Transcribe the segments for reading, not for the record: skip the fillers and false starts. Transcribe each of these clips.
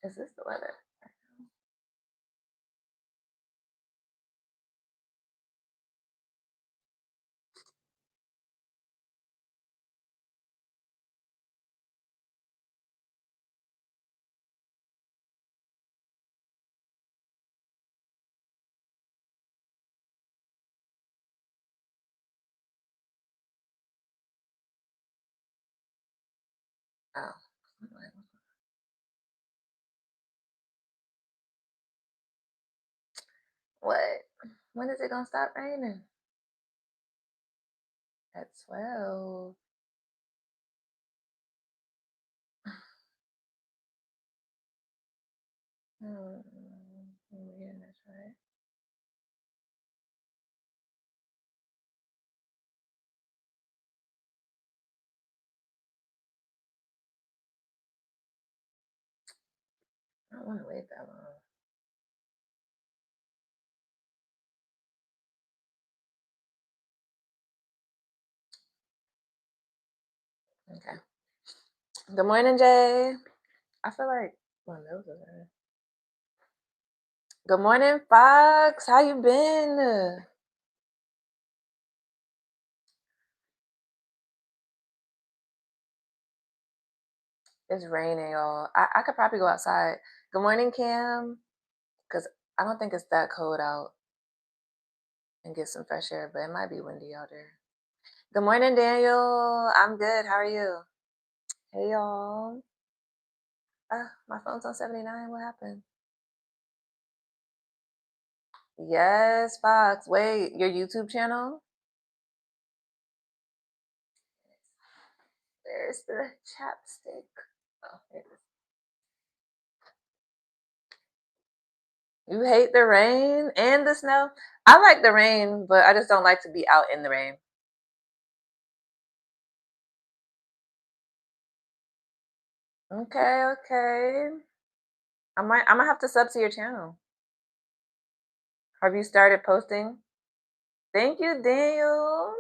Is this the weather? Oh. What? When is it gonna stop raining? At 12. Hmm. Yeah, that's right. I don't want to wait that long. Okay. Good morning, Jay. I feel like my nose is running. Good morning, Fox. How you been? It's raining, y'all. I could probably go outside. Good morning, Cam. Because I don't think it's that cold out and get some fresh air, but it might be windy out there. Good morning, Daniel. I'm good. How are you? Hey, y'all. My phone's on 79. What happened? Yes, Fox. Wait, your YouTube channel? There's the chapstick. Oh, here it is. You hate the rain and the snow? I like the rain, but I just don't like to be out in the rain. Okay, okay. I might have to sub to your channel. Have you started posting? Thank you, Daniel.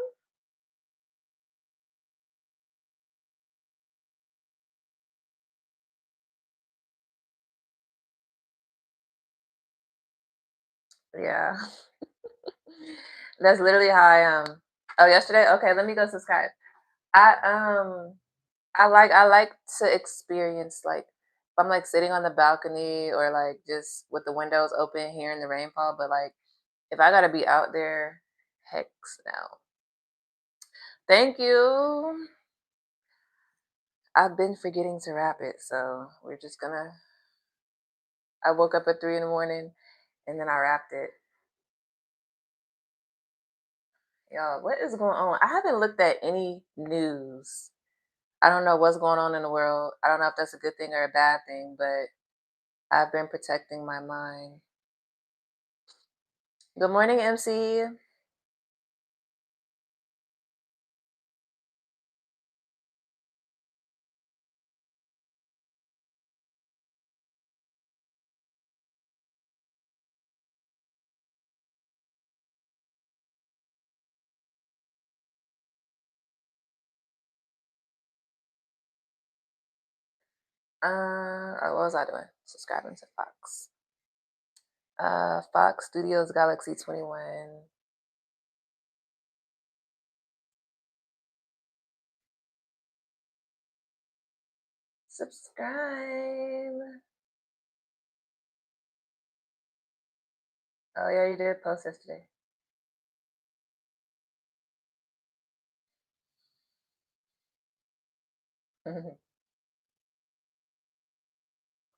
Yeah. That's literally how I am. Oh, yesterday? Okay, let me go subscribe. I I like to experience like if I'm like sitting on the balcony or like just with the windows open hearing the rainfall, but like if I gotta be out there, heck no. Thank you. I've been forgetting to wrap it, so we're just gonna I woke up at 3 in the morning and then I wrapped it. Y'all, what is going on? I haven't looked at any news. I don't know what's going on in the world. I don't know if that's a good thing or a bad thing, but I've been protecting my mind. Good morning, MC. What was I doing? Subscribing to Fox. Fox Studios Galaxy 21. Subscribe. Oh yeah, you did post yesterday.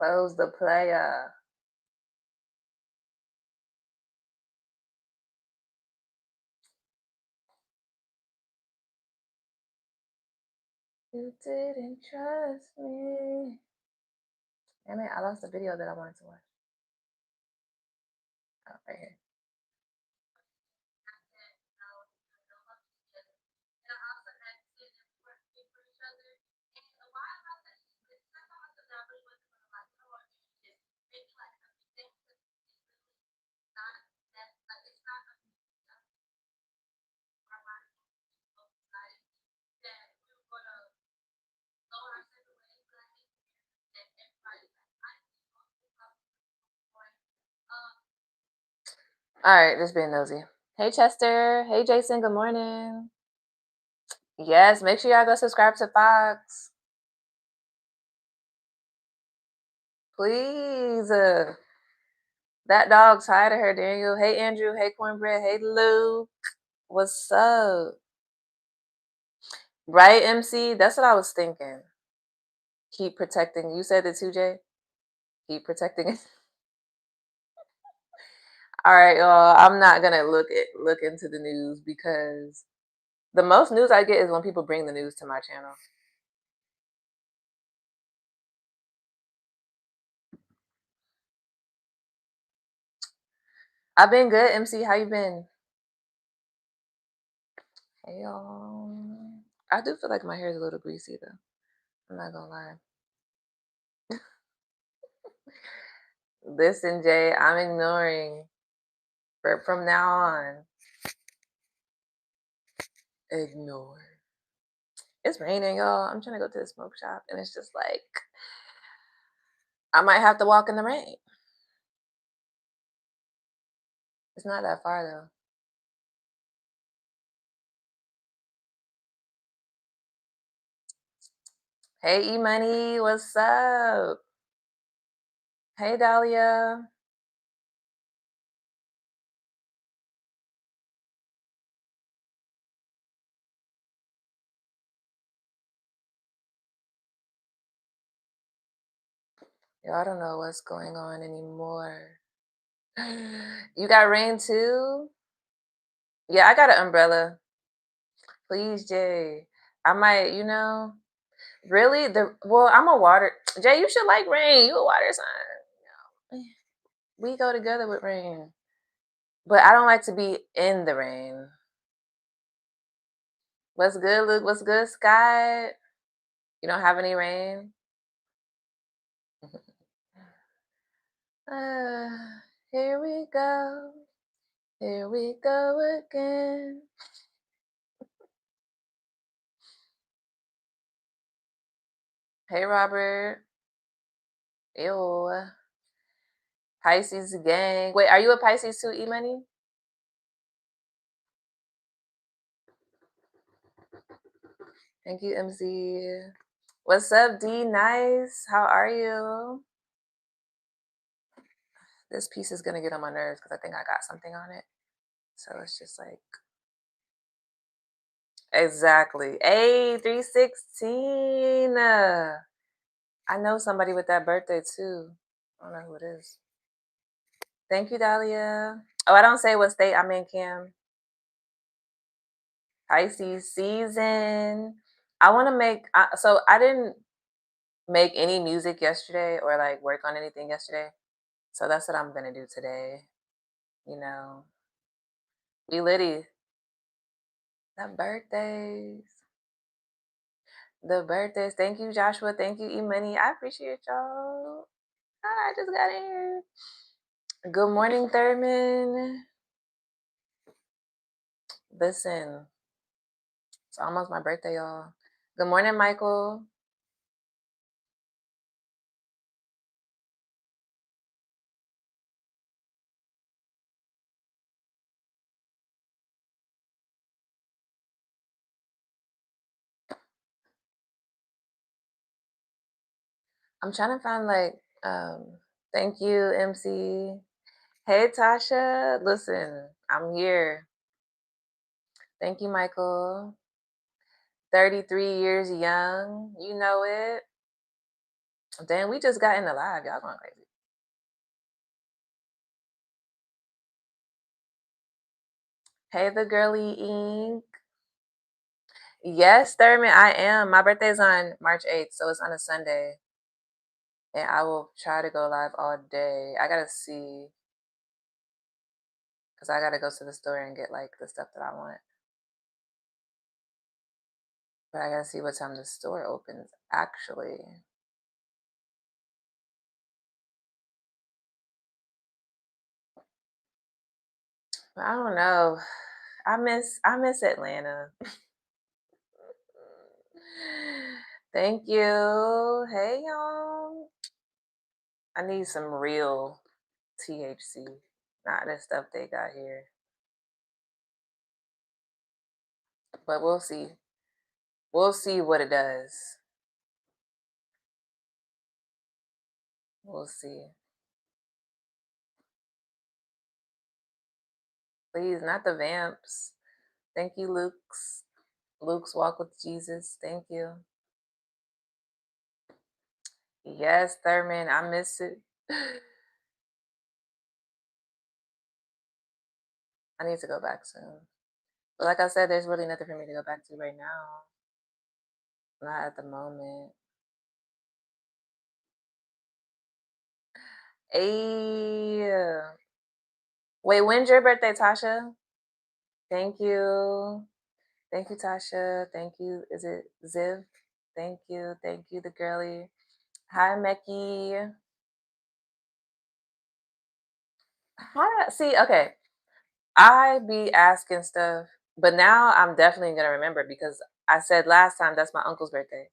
Close the player. You didn't trust me. Damn it, I lost the video that I wanted to watch. Oh, right here. All right, just being nosy. Hey Chester. Hey Jason. Good morning. Yes, make sure y'all go subscribe to Fox, please. That dog's tired of her, Daniel. Hey Andrew. Hey Cornbread. Hey Lou. What's up? Right, MC? That's what I was thinking. Keep protecting. You said it too, Jay. Keep protecting it. All right, y'all. I'm not gonna look into the news because the most news I get is when people bring the news to my channel. I've been good, MC. How you been? Hey, y'all. I do feel like my hair is a little greasy though. I'm not gonna lie. Listen, Jay, I'm ignoring. From now on, ignore. It's raining, y'all. I'm trying to go to the smoke shop, and it's just like I might have to walk in the rain. It's not that far though. Hey, E Money, what's up? Hey, Dahlia. Yo, I don't know what's going on anymore. You got rain too? Yeah, I got an umbrella. Please, Jay. I might, really I'm a water. Jay, you should like rain. You a water sign. We go together with rain. But I don't like to be in the rain. What's good, Luke? What's good, Scott? You don't have any rain? Uh, here we go. Here we go again. Hey, Robert. Ew. Pisces gang. Wait, are you a Pisces too, E Money? Thank you, MC. What's up, D Nice? How are you? This piece is gonna get on my nerves because I think I got something on it. So it's just like exactly. Hey, 316. I know somebody with that birthday too. I don't know who it is. Thank you, Dahlia. Oh, I don't say what state I'm in, Kim. Pisces season. I want to make. So I didn't make any music yesterday or like work on anything yesterday. So that's what I'm gonna do today. You know, be litty. The birthdays. The birthdays. Thank you, Joshua. Thank you, E Money. I appreciate y'all. I just got in here. Good morning, Thurman. Listen, it's almost my birthday, y'all. Good morning, Michael. I'm trying to find like thank you, MC. Hey Tasha. Listen, I'm here. Thank you, Michael. 33 years young. You know it. Damn, we just got in the live. Y'all going crazy. Hey the girly ink. Yes, Thurman, I am. My birthday's on March 8th, so it's on a Sunday. And I will try to go live all day. I gotta see because I gotta go to the store and get like the stuff that I want. But I gotta see what time the store opens actually. But I don't know. I miss Atlanta. Thank you. Hey y'all. I need some real THC. Not the stuff they got here. But we'll see. We'll see what it does. We'll see. Please, not the vamps. Thank you, Luke's. Luke's walk with Jesus. Thank you. Yes, Thurman, I miss it. I need to go back soon. But like I said, there's really nothing for me to go back to right now. Not at the moment. Hey, wait, when's your birthday, Tasha? Thank you. Thank you, Tasha. Thank you. Is it Ziv? Thank you. Thank you, the girly. Hi, Mecky. See? Okay, I be asking stuff, but now I'm definitely gonna remember because I said last time that's my uncle's birthday.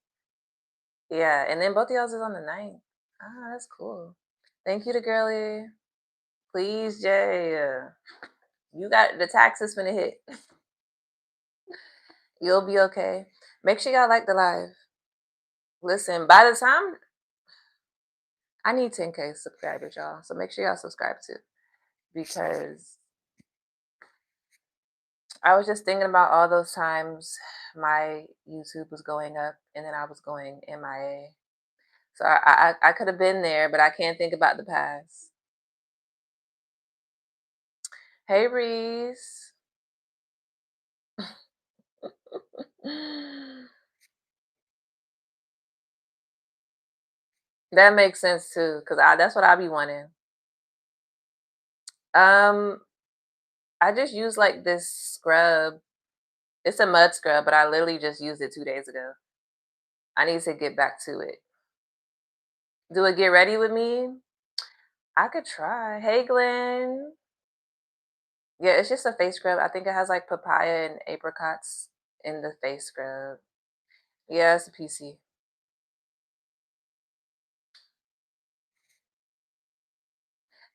Yeah, and then both of y'all's is on the ninth. Ah, that's cool. Thank you, the girly. Please, Jay. You got the taxes finna hit. You'll be okay. Make sure y'all like the live. Listen, by the time I need 10K subscribers, y'all. So make sure y'all subscribe too. Because I was just thinking about all those times my YouTube was going up and then I was going MIA. So I could have been there, but I can't think about the past. Hey Reese. That makes sense too, because that's what I be wanting. Um, I just use like this scrub. It's a mud scrub, but I literally just used it 2 days ago. I need to get back to it. Do it get ready with me? I could try. Hey Glenn. Yeah, it's just a face scrub. I think it has like papaya and apricots in the face scrub. Yeah, it's a PC.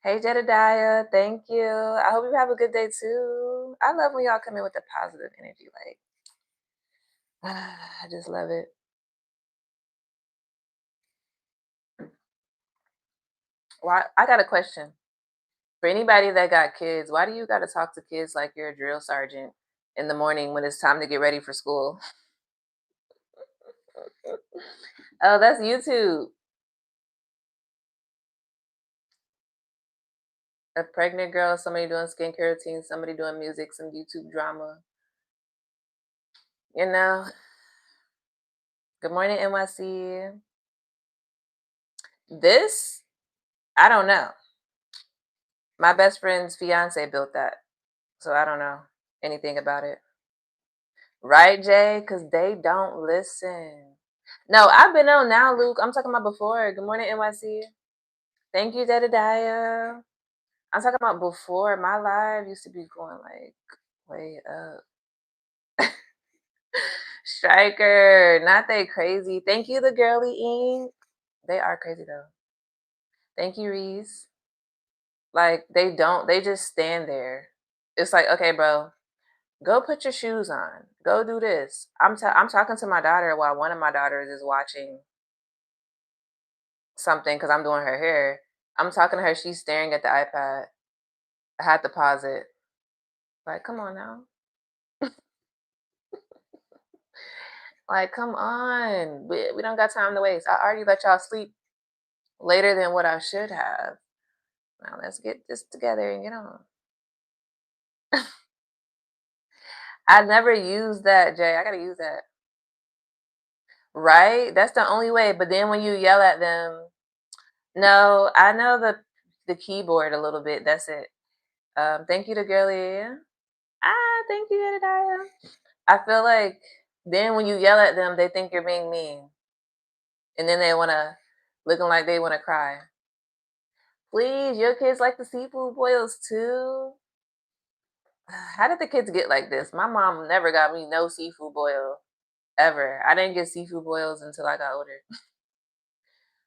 Hey Jedediah, thank you. I hope you have a good day too. I love when y'all come in with the positive energy. Like, I just love it. Why? I got a question for anybody that got kids. Why do you got to talk to kids like you're a drill sergeant in the morning when it's time to get ready for school? Oh, that's YouTube. A pregnant girl, somebody doing skincare routine, somebody doing music, some YouTube drama. You know. Good morning, NYC. This, I don't know. My best friend's fiance built that, so I don't know anything about it. Right, Jay? Because they don't listen. No, I've been on now, Luke. I'm talking about before. Good morning, NYC. Thank you, Jedediah. I'm talking about before. My live used to be going like way up. Striker, not they crazy. Thank you, the girly ink. They are crazy though. Thank you, Reese. Like they just stand there. It's like, okay, bro, go put your shoes on. Go do this. I'm talking to my daughter while one of my daughters is watching something because I'm doing her hair. I'm talking to her. She's staring at the iPad. I had to pause it. Like, come on now. Like, come on. We don't got time to waste. I already let y'all sleep later than what I should have. Now let's get this together and get on. I never used that, Jay. I gotta use that. Right? That's the only way. But then when you yell at them, no, I know the keyboard a little bit. That's it. Thank you to girlie. Ah, thank you, Jedediah. I feel like then when you yell at them, they think you're being mean, and then they wanna looking like they wanna cry. Please, your kids like the seafood boils too. How did the kids get like this? My mom never got me no seafood boil ever. I didn't get seafood boils until I got older.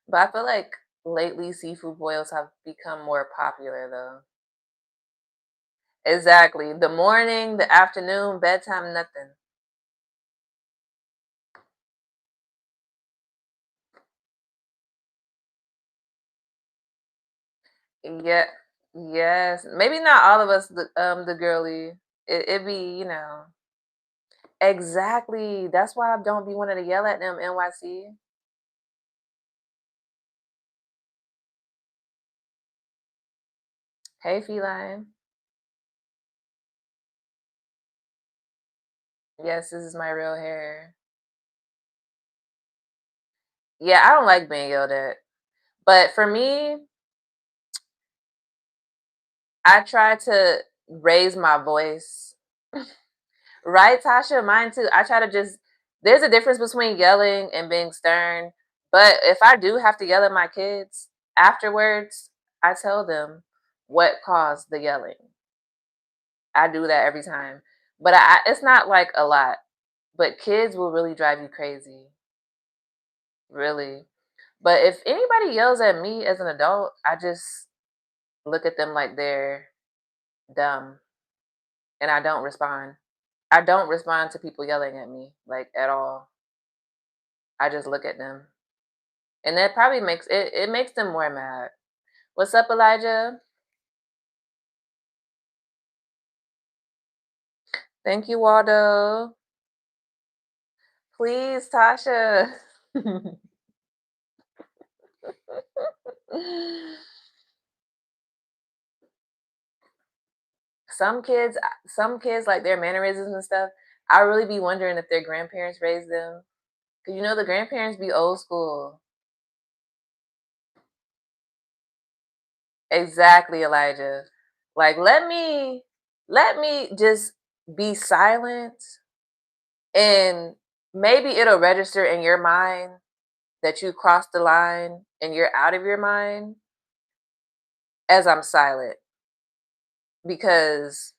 But I feel like lately seafood boils have become more popular though. Exactly. The morning, the afternoon, bedtime, nothing. Yeah. Yes. Maybe not all of us the girly. It be, Exactly. That's why I don't be wanting to yell at them, NYC. Hey feline. Yes, this is my real hair. Yeah, I don't like being yelled at. But for me, I try to raise my voice. Right, Tasha? Mine too. I try to just there's a difference between yelling and being stern. But if I do have to yell at my kids afterwards, I tell them what caused the yelling. I do that every time. But it's not like a lot. But kids will really drive you crazy. Really. But if anybody yells at me as an adult, I just look at them like they're dumb and I don't respond. I don't respond to people yelling at me like at all. I just look at them. And that probably it makes them more mad. What's up, Elijah? Thank you, Waldo. Please, Tasha. Some kids like their mannerisms and stuff. I really be wondering if their grandparents raised them. Cause the grandparents be old school. Exactly, Elijah. Like let me just be silent and maybe it'll register in your mind that you crossed the line and you're out of your mind as I'm silent because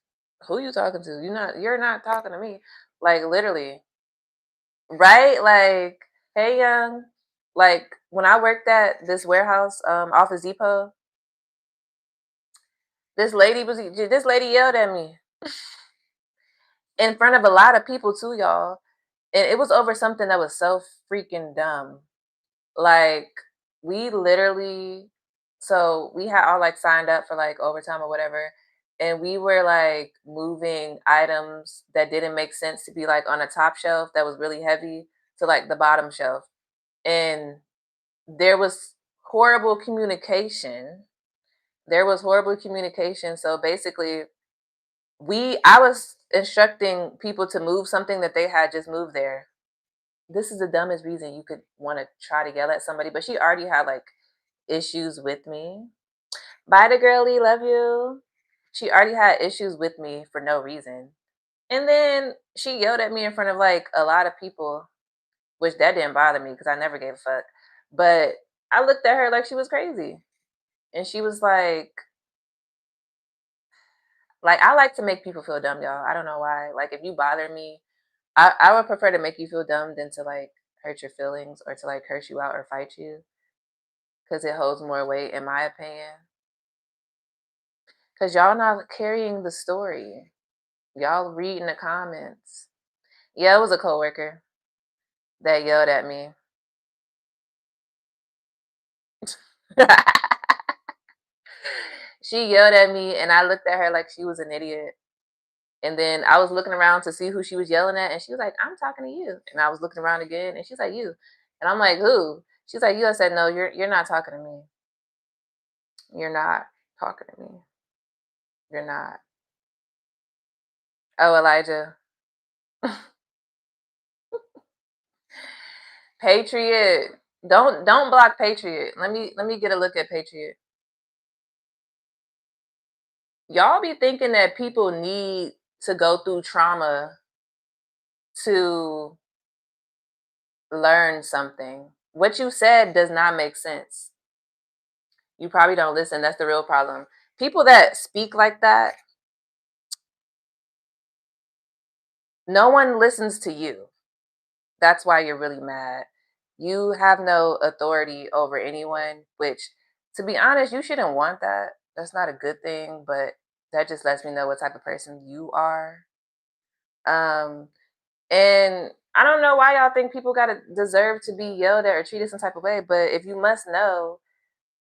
who you talking to? You're not talking to me. Like literally. Right? Like, hey young. Like when I worked at this warehouse, Office Depot, this lady yelled at me in front of a lot of people too, y'all. And it was over something that was so freaking dumb. Like we literally so we had all like signed up for like overtime or whatever, and we were like moving items that didn't make sense to be like on a top shelf that was really heavy to like the bottom shelf. And there was horrible communication. There was horrible communication. So basically I was instructing people to move something that they had just moved there. This is the dumbest reason you could want to try to yell at somebody, but she already had like issues with me. Bye to girly, love you. She already had issues with me for no reason. And then she yelled at me in front of like a lot of people, which that didn't bother me because I never gave a fuck. But I looked at her like she was crazy. And she was like I like to make people feel dumb, y'all. I don't know why. Like if you bother me, I would prefer to make you feel dumb than to like hurt your feelings or to like curse you out or fight you because it holds more weight in my opinion. Because y'all not carrying the story. Y'all reading the comments. Yeah, it was a coworker that yelled at me. She yelled at me and I looked at her like she was an idiot. And then I was looking around to see who she was yelling at and she was like, I'm talking to you. And I was looking around again and she's like, you. And I'm like, who? She's like, you. I said, no, you're not talking to me. You're not talking to me. You're not. Oh, Elijah. Patriot. Don't block Patriot. Let me get a look at Patriot. Y'all be thinking that people need to go through trauma to learn something. What you said does not make sense. You probably don't listen. That's the real problem. People that speak like that, no one listens to you. That's why you're really mad. You have no authority over anyone, which, to be honest, you shouldn't want that. That's not a good thing, but That just lets me know what type of person you are. Um, and I don't know why y'all think people gotta deserve to be yelled at or treated some type of way, but if you must know,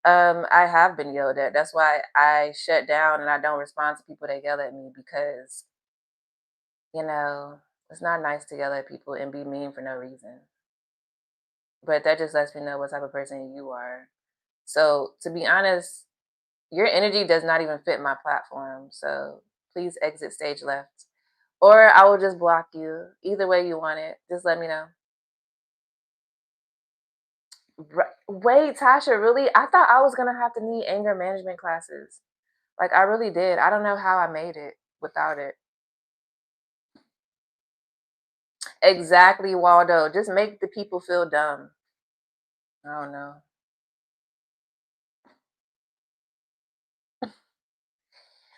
I have been yelled at. That's why I shut down and I don't respond to people that yell at me because, you know, it's not nice to yell at people and be mean for no reason. But that just lets me know what type of person you are. So to be honest, your energy does not even fit my platform. So please exit stage left. Or I will just block you. Either way you want it. Just let me know. Wait, Tasha, really? I thought I was gonna have to need anger management classes. Like I really did. I don't know how I made it without it. Exactly, Waldo. Just make the people feel dumb. I don't know.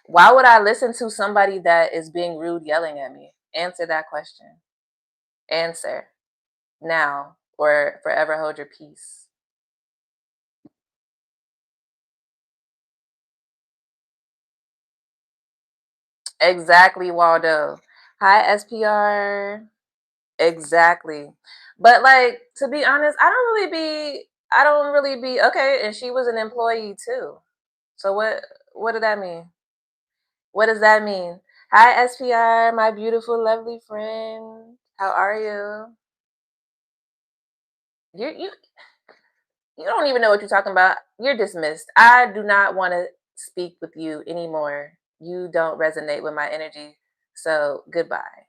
Why would I listen to somebody that is being rude yelling at me? Answer that question. Answer now or forever hold your peace. Exactly, Waldo. Hi, SPR. Exactly. But like to be honest, I don't really be okay, and she was an employee too. So what did that mean? What does that mean? Hi SPR, my beautiful lovely friend. How are you? You you don't even know what you're talking about. You're dismissed. I do not want to speak with you anymore. You don't resonate with my energy. So goodbye.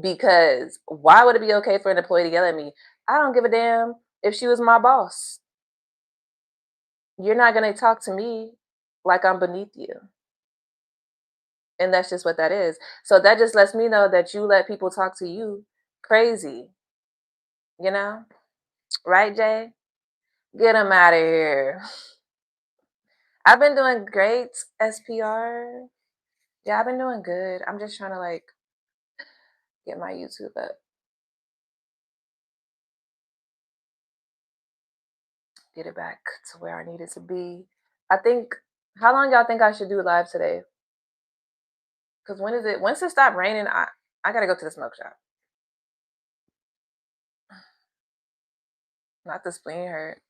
Because why would it be okay for an employee to yell at me? I don't give a damn if she was my boss. You're not going to talk to me like I'm beneath you. And that's just what that is. So that just lets me know that you let people talk to you crazy, you know? Right, Jay? Get him out of here. I've been doing great, SPR. Yeah, I've been doing good. I'm just trying to like get my YouTube up, get it back to where I need it to be. I think, how long y'all think I should do live today? Because when is it? Once it stop raining, I gotta go to the smoke shop. Not the spleen hurt.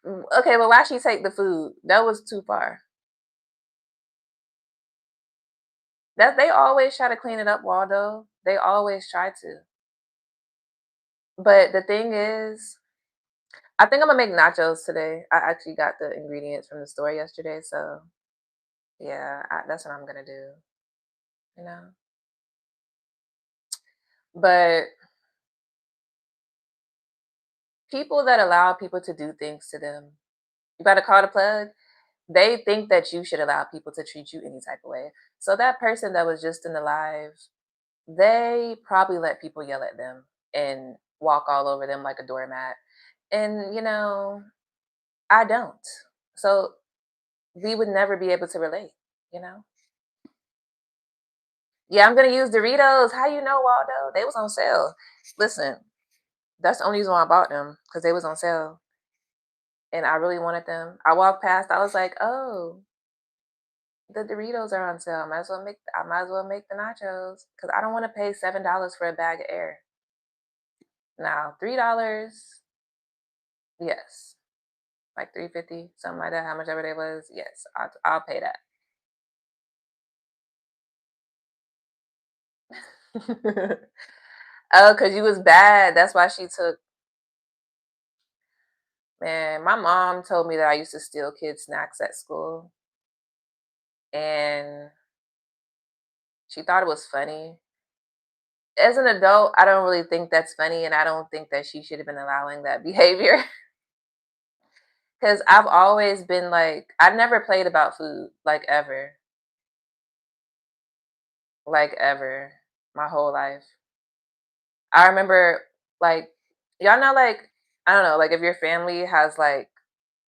Okay, well, why she take the food? That was too far. That they always try to clean it up, Waldo. They always try to. But the thing is, I think I'm gonna make nachos today. I actually got the ingredients from the store yesterday, so yeah, that's what I'm gonna do. You know, but people that allow people to do things to them, you got to call the plug. They think that you should allow people to treat you any type of way. So that person that was just in the live, they probably let people yell at them and walk all over them like a doormat. And I don't. So we would never be able to relate, you know? Yeah, I'm gonna use Doritos. How you know, Waldo? They was on sale. Listen, that's the only reason why I bought them because they was on sale, and I really wanted them. I walked past. I was like, oh, the Doritos are on sale. I might as well make the nachos because I don't want to pay $7 for a bag of air. Now $3, yes, like 3.50, something like that. How much ever it was, yes, I'll pay that. Oh, because you was bad. That's why she took. Man, my mom told me that I used to steal kids' snacks at school, and she thought it was funny. As an adult, I don't really think that's funny, and I don't think that she should have been allowing that behavior. Because I've always been like, I've never played about food, like ever, my whole life. I remember, like, y'all know, like, I don't know, like, if your family has like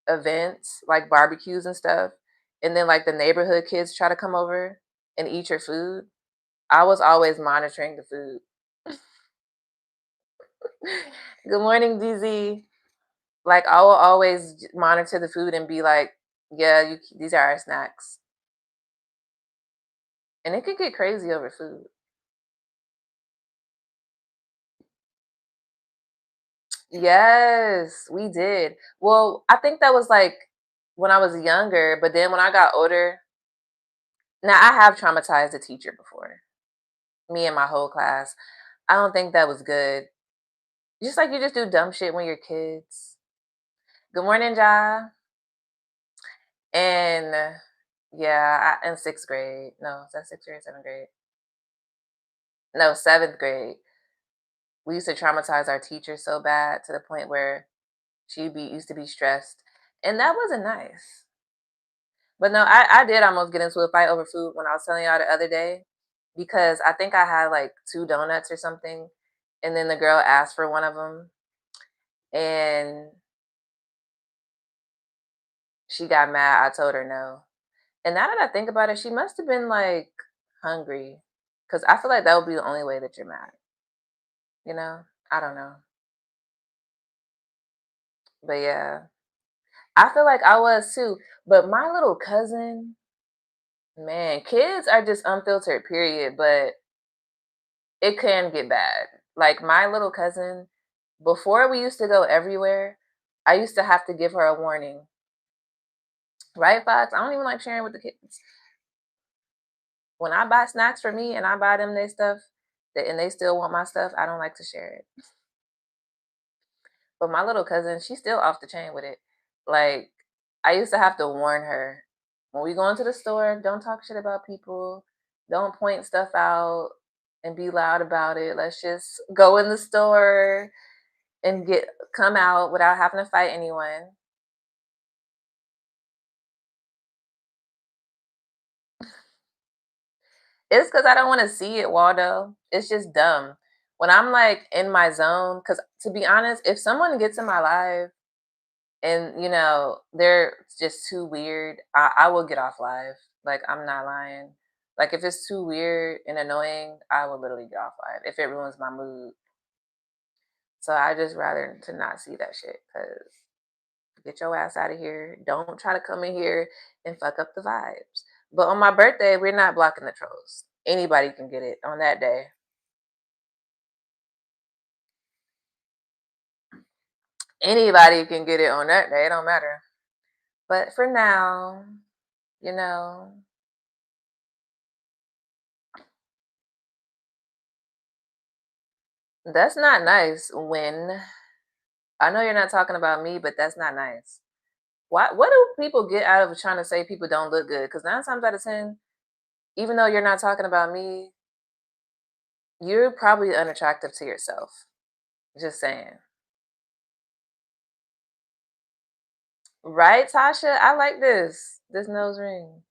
events, like barbecues and stuff, and then like the neighborhood kids try to come over and eat your food, I was always monitoring the food. Good morning, DZ. Like I will always monitor the food and be like, "Yeah, these are our snacks," and it could get crazy over food. Yes, we did. Well, I think that was like when I was younger, but then when I got older, now I have traumatized a teacher before. Me and my whole class. I don't think that was good. Just like you just do dumb shit when you're kids. Good morning, Ja. And yeah, in sixth grade. No, is that sixth grade, seventh grade? No, seventh grade. We used to traumatize our teacher so bad to the point where she be used to be stressed, and that wasn't nice. But no, I did almost get into a fight over food when I was telling y'all the other day because I think I had like two donuts or something, and then the girl asked for one of them, and she got mad. I told her no, and now that I think about it, she must have been like hungry, because I feel like that would be the only way that you're mad. You know, I don't know, but yeah, I feel like I was too. But my little cousin, man, kids are just unfiltered, period. But it can get bad. Like my little cousin, before we used to go everywhere, I used to have to give her a warning. Right, Fox? I don't even like sharing with the kids. When I buy snacks for me and I buy them their stuff, and they still want my stuff, I don't like to share it. But my little cousin, she's still off the chain with it. Like, I used to have to warn her when we go into the store, don't talk shit about people, don't point stuff out and be loud about it. Let's just go in the store and get come out without having to fight anyone. It's because I don't want to see it, Waldo. It's just dumb. When I'm like in my zone, because to be honest, if someone gets in my life and they're just too weird, I will get off live. Like I'm not lying. Like if it's too weird and annoying, I will literally get off live if it ruins my mood. So I just rather to not see that shit because get your ass out of here. Don't try to come in here and fuck up the vibes. But on my birthday, we're not blocking the trolls. Anybody can get it on that day. Anybody can get it on that day. It don't matter. But for now, you know, that's not nice when I know you're not talking about me, but that's not nice. What do people get out of trying to say people don't look good? Because 9 times out of 10, even though you're not talking about me, you're probably unattractive to yourself. Just saying. Right, Tasha? I like this nose ring.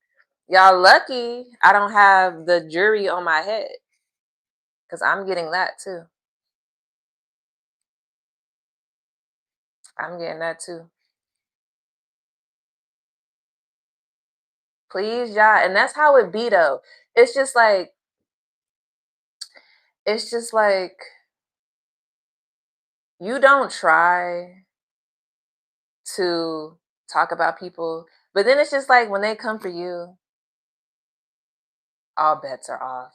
Y'all lucky I don't have the jury on my head because I'm getting that too. I'm getting that too. Please, y'all. And that's how it be though. It's just like, it's just like you don't try to talk about people, but then it's just like when they come for you, all bets are off.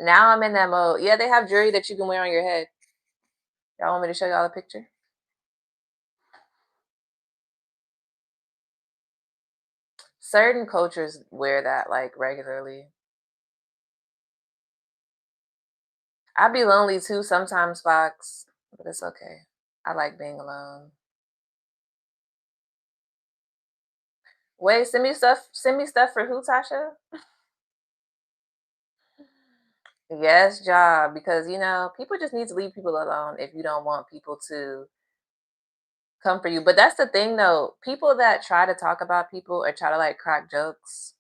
Now I'm in that mode. Yeah, they have jewelry that you can wear on your head. Y'all want me to show y'all a picture? Certain cultures wear that like regularly. I'd be lonely too sometimes, Fox, but it's okay. I like being alone. Wait, send me stuff. Send me stuff for who, Tasha? Yes, job. Because people just need to leave people alone if you don't want people to come for you. But that's the thing, though. People that try to talk about people or try to like crack jokes.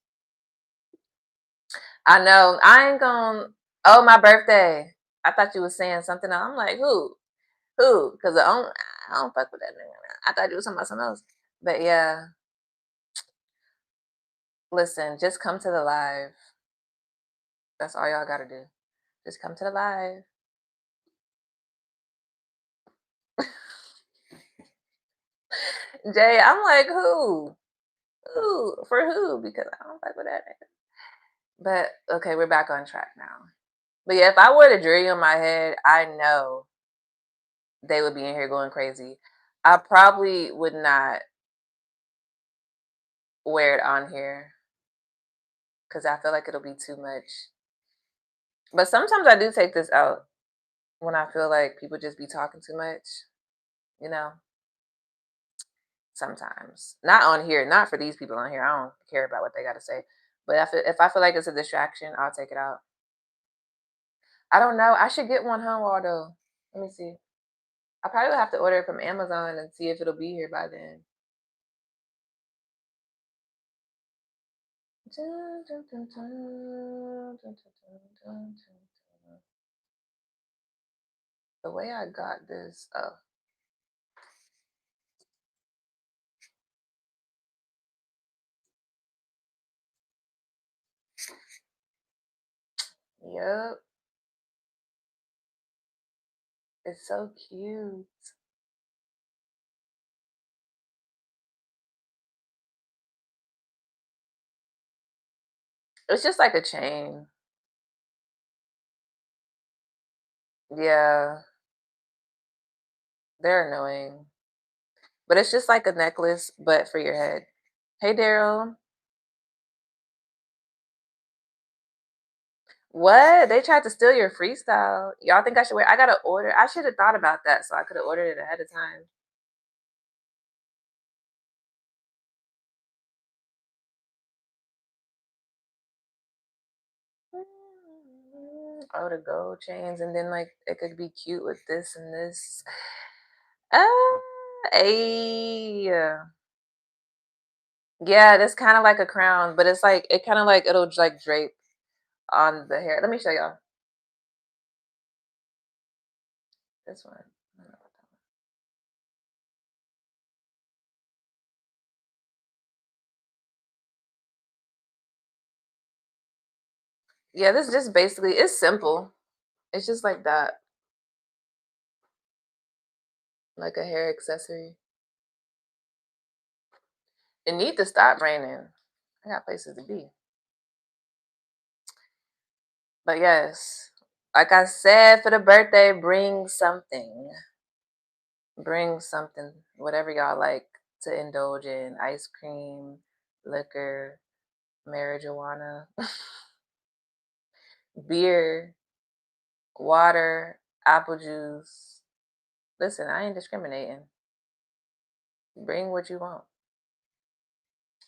I know. I ain't gonna. Oh, my birthday. I thought you was saying something else. I'm like, who? Who? Because I don't fuck with that nigga. I thought you was talking about something else. But yeah, listen, just come to the live. That's all y'all gotta do. Just come to the live. Jay, I'm like, who? Who? For who? Because I don't fuck with that nigga. But okay, we're back on track now. But yeah, if I wore the jewelry on my head, I know they would be in here going crazy. I probably would not wear it on here because I feel like it'll be too much. But sometimes I do take this out when I feel like people just be talking too much, you know? Sometimes. Not on here, not for these people on here. I don't care about what they got to say. But if I feel like it's a distraction, I'll take it out. I don't know. I should get one, huh, Waldo? Let me see. I probably will have to order it from Amazon and see if it'll be here by then. Dun, dun, dun, dun, dun, dun, dun, dun, dun. The way I got this, oh, yep, it's so cute. It's just like a chain. Yeah, they're annoying. But it's just like a necklace, but for your head. Hey, Daryl. What? They tried to steal your freestyle. Y'all think I should wear? I gotta order. I should have thought about that, so I could have ordered it ahead of time. Oh, the gold chains, and then like it could be cute with this and this. Ah, yeah, yeah. That's kind of like a crown, but it's like it kind of like it'll like drape on the hair. Let me show y'all this one. I don't know about that one. Yeah, this just basically it's simple. It's just like that, like a hair accessory. It need to stop raining. I got places to be. But yes, like I said, for the birthday, bring something. Bring something, whatever y'all like to indulge in. Ice cream, liquor, marijuana, beer, water, apple juice. Listen, I ain't discriminating. Bring what you want.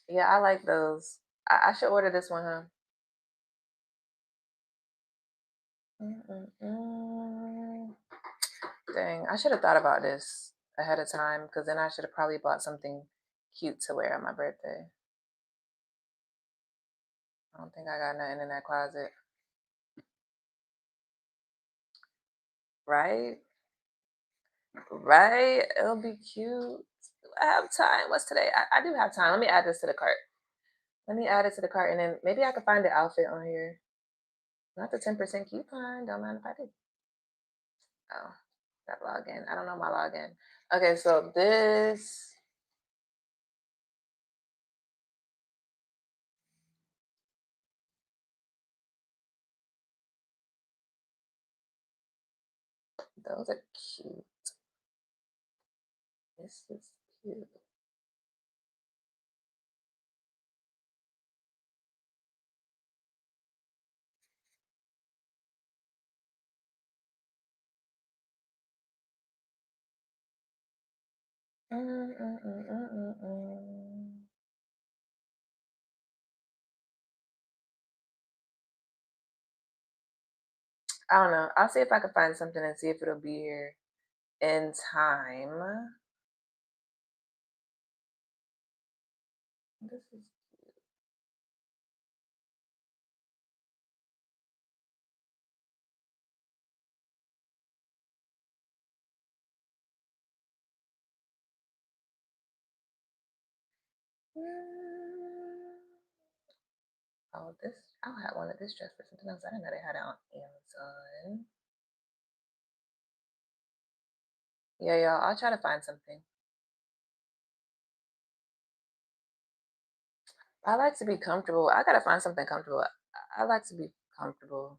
Yeah, I like those. I should order this one, huh? Mm-mm-mm. Dang, I should have thought about this ahead of time because then I should have probably bought something cute to wear on my birthday. I don't think I got nothing in that closet. Right? Right? It'll be cute. I have time. What's today? I do have time. Let me add this to the cart. Let me add it to the cart and then maybe I can find the outfit on here. Not the 10% coupon. Don't mind if I do. Oh, that login. I don't know my login. Okay, so this, those are cute. This is cute. Mm, mm, mm, mm, mm, mm. I don't know. I'll see if I can find something and see if it'll be here in time. This is mm. Oh, this I had one of this dress for something else. I didn't know they had it on Amazon. Yeah, y'all. I'll try to find something. I like to be comfortable. I gotta find something comfortable. I like to be comfortable.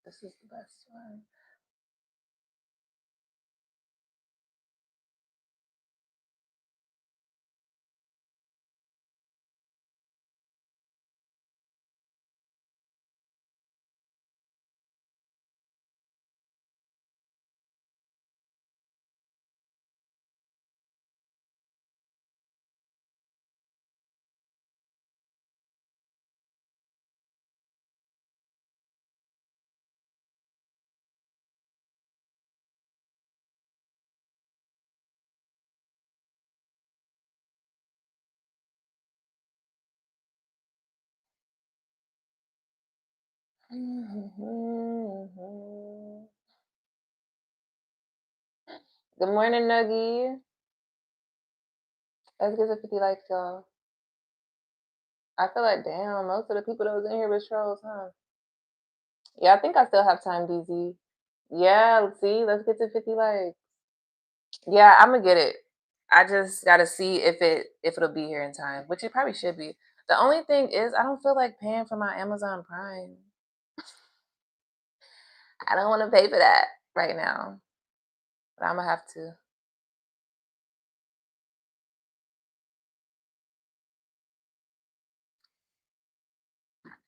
This is the best one. Good morning, Nuggy. Let's get to 50 likes, y'all. I feel like, damn, most of the people that was in here was trolls, huh? Yeah, I think I still have time, DZ. Yeah, let's see. Let's get to 50 likes. Yeah, I'm gonna get it. I just gotta see if it'll be here in time, which it probably should be. The only thing is, I don't feel like paying for my Amazon Prime. I don't want to pay for that right now, but I'm gonna have to.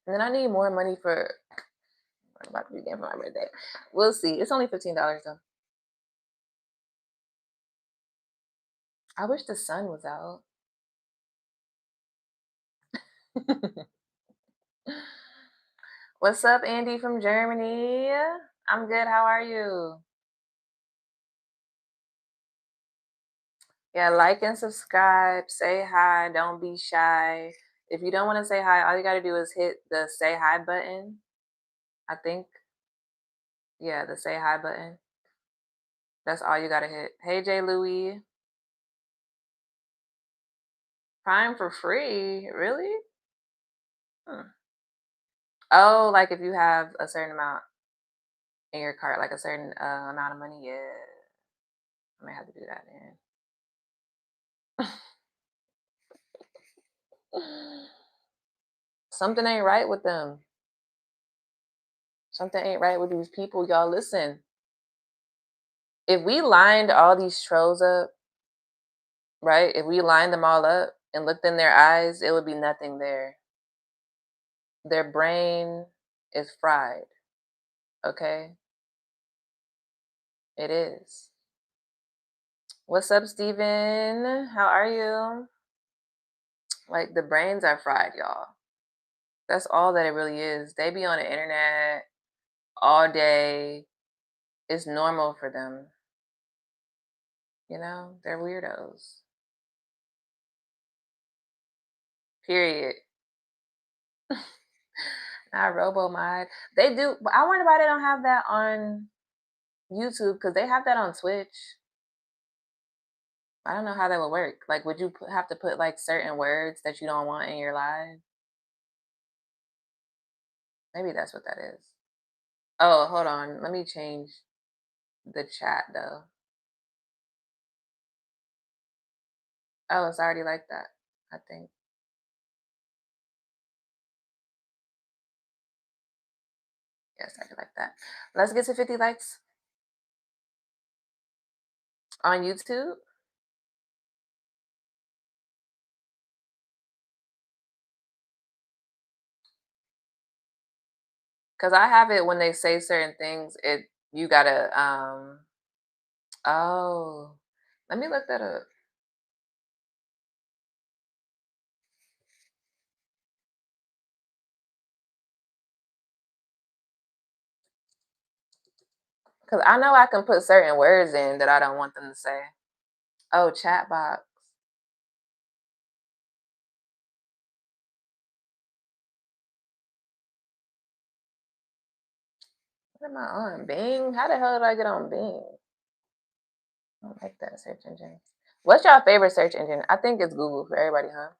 And then I need more money for. I'm about to be damn for my birthday. We'll see. It's only $15 though. I wish the sun was out. What's up, Andy from Germany? I'm good. How are you? Yeah, like and subscribe. Say hi. Don't be shy. If you don't want to say hi, all you got to do is hit the say hi button. I think, yeah, the say hi button. That's all you got to hit. Hey, Jay Louie. Prime for free? Really? Hmm. Oh, like if you have a certain amount in your cart, like a certain amount of money, yeah. I may have to do that then. Something ain't right with them. Something ain't right with these people. Y'all listen. If we lined all these trolls up, right? If we lined them all up and looked in their eyes, it would be nothing there. Their brain is fried. Okay? It is. What's up, Steven? How are you? Like the brains are fried, y'all. That's all that it really is. They be on the internet all day. It's normal for them. You know, they're weirdos. Period. Not Robo Mod. They do. But I wonder why they don't have that on YouTube because they have that on Twitch. I don't know how that would work. Like, would you have to put like certain words that you don't want in your live? Maybe that's what that is. Oh, hold on. Let me change the chat though. Oh, it's already like that. I think. Yes, I do like that. Let's get to 50 likes on YouTube. Cause I have it when they say certain things, it you gotta oh, let me look that up. Cause I know I can put certain words in that I don't want them to say. Oh, chat box. What am I on? Bing? How the hell did I get on Bing? I don't like that search engine. What's your favorite search engine? I think it's Google for everybody, huh?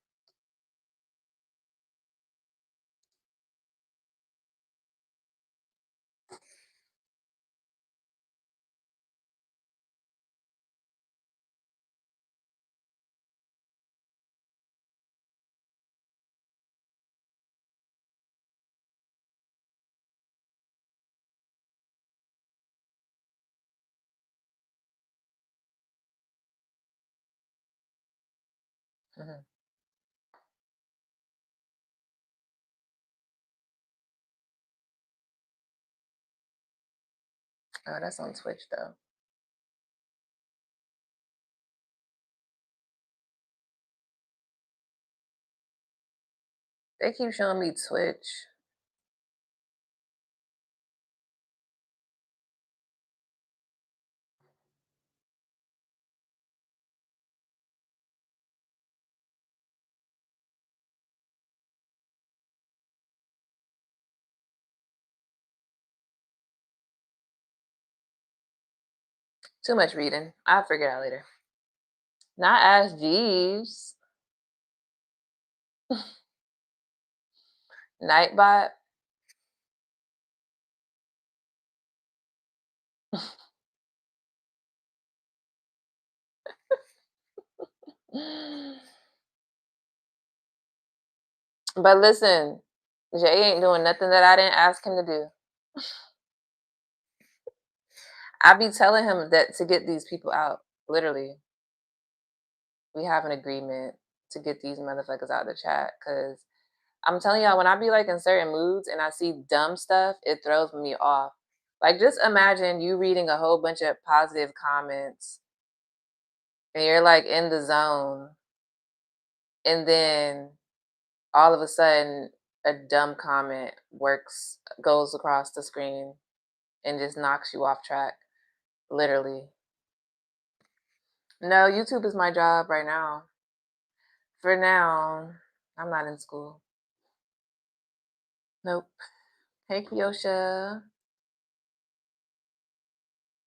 Mhm. Oh, that's on Twitch though. They keep showing me Twitch. Too much reading. I'll figure it out later. Not Ask Jeeves. Nightbot. But listen, Jay ain't doing nothing that I didn't ask him to do. I be telling him that to get these people out. Literally, we have an agreement to get these motherfuckers out of the chat. Cause I'm telling y'all, when I be like in certain moods and I see dumb stuff, it throws me off. Like, just imagine you reading a whole bunch of positive comments and you're like in the zone, and then all of a sudden a dumb comment goes across the screen and just knocks you off track. Literally. No, YouTube is my job right now. For now, I'm not in school. Nope. Hey, Kiosha.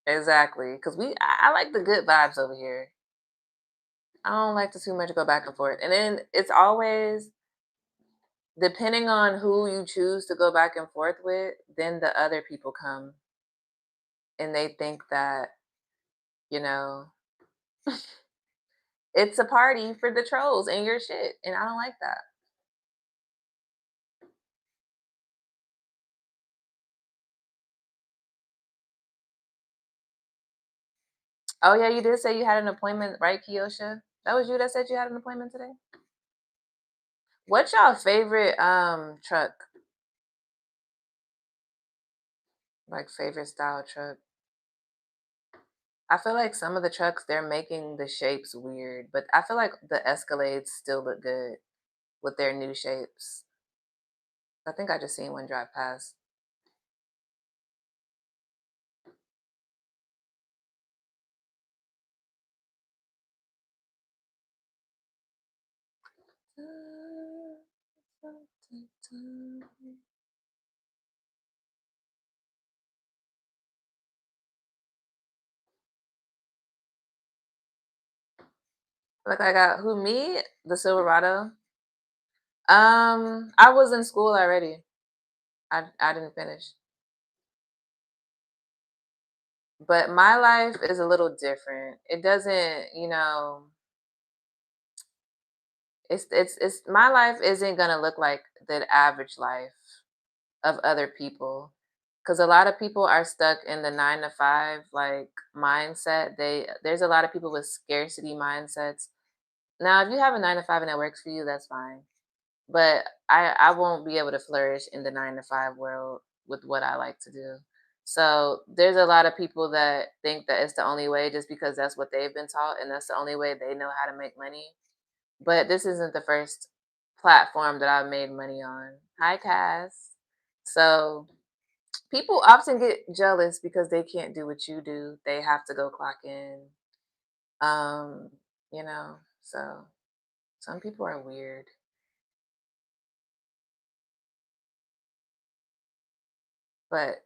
Exactly. Because I like the good vibes over here. I don't like to too much go back and forth. And then it's always, depending on who you choose to go back and forth with, then the other people come and they think that, you know, it's a party for the trolls and your shit. And I don't like that. Oh, yeah, you did say you had an appointment, right, Kiosha? That was you that said you had an appointment today? What's your favorite truck? Like, favorite style truck? I feel like some of the trucks they're making the shapes weird, but I feel like the Escalades still look good with their new shapes. I think I just seen one drive past. Like, I got who, me? The Silverado. I was in school already. I didn't finish. But my life is a little different. It doesn't, it's my life isn't gonna look like the average life of other people. Because a lot of people are stuck in the 9 to 5 like mindset. There's a lot of people with scarcity mindsets. Now, if you have a 9 to 5 and that works for you, that's fine. But I won't be able to flourish in the 9 to 5 world with what I like to do. So there's a lot of people that think that it's the only way just because that's what they've been taught and that's the only way they know how to make money. But this isn't the first platform that I've made money on. Hi, Cass. So people often get jealous because they can't do what you do. They have to go clock in. Um, so some people are weird, but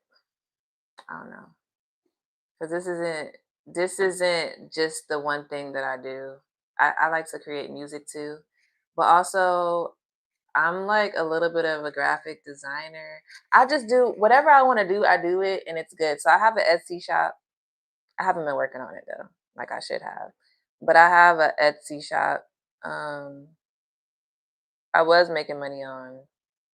I don't know. Because this isn't just the one thing that I do. I like to create music too, but also I'm like a little bit of a graphic designer. I just do whatever I want to do, I do it and it's good. So I have an Etsy shop. I haven't been working on it though, like I should have. But I have an Etsy shop. Um, I was making money on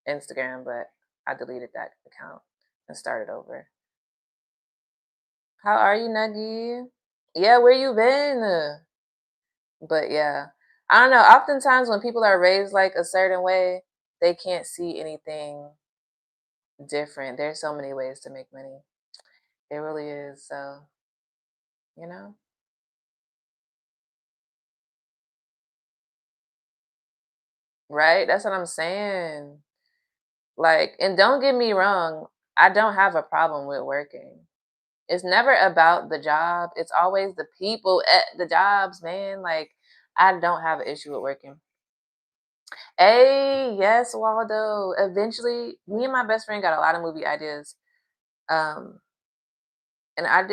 Instagram, but I deleted that account and started over. How are you, Nuggy? Yeah, where you been? But yeah, I don't know. Oftentimes when people are raised like a certain way, they can't see anything different. There's so many ways to make money. It really is. So, you know, right? That's what I'm saying. Like, and don't get me wrong, I don't have a problem with working. It's never about the job. It's always the people at the jobs, man. Like, I don't have an issue with working. Hey, yes, Waldo. Eventually, me and my best friend got a lot of movie ideas. Um, and I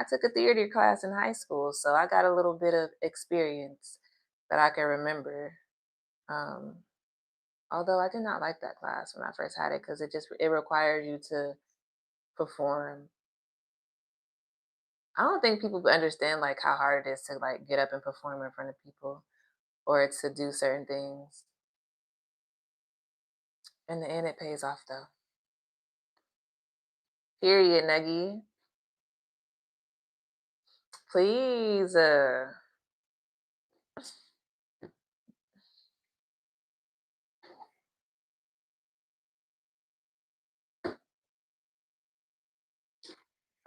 took a theater class in high school, so I got a little bit of experience that I can remember. Um, although I did not like that class when I first had it because it required you to perform. I don't think people understand like how hard it is to like get up and perform in front of people or to do certain things. In the end, it pays off though. Period, Nuggy. Please.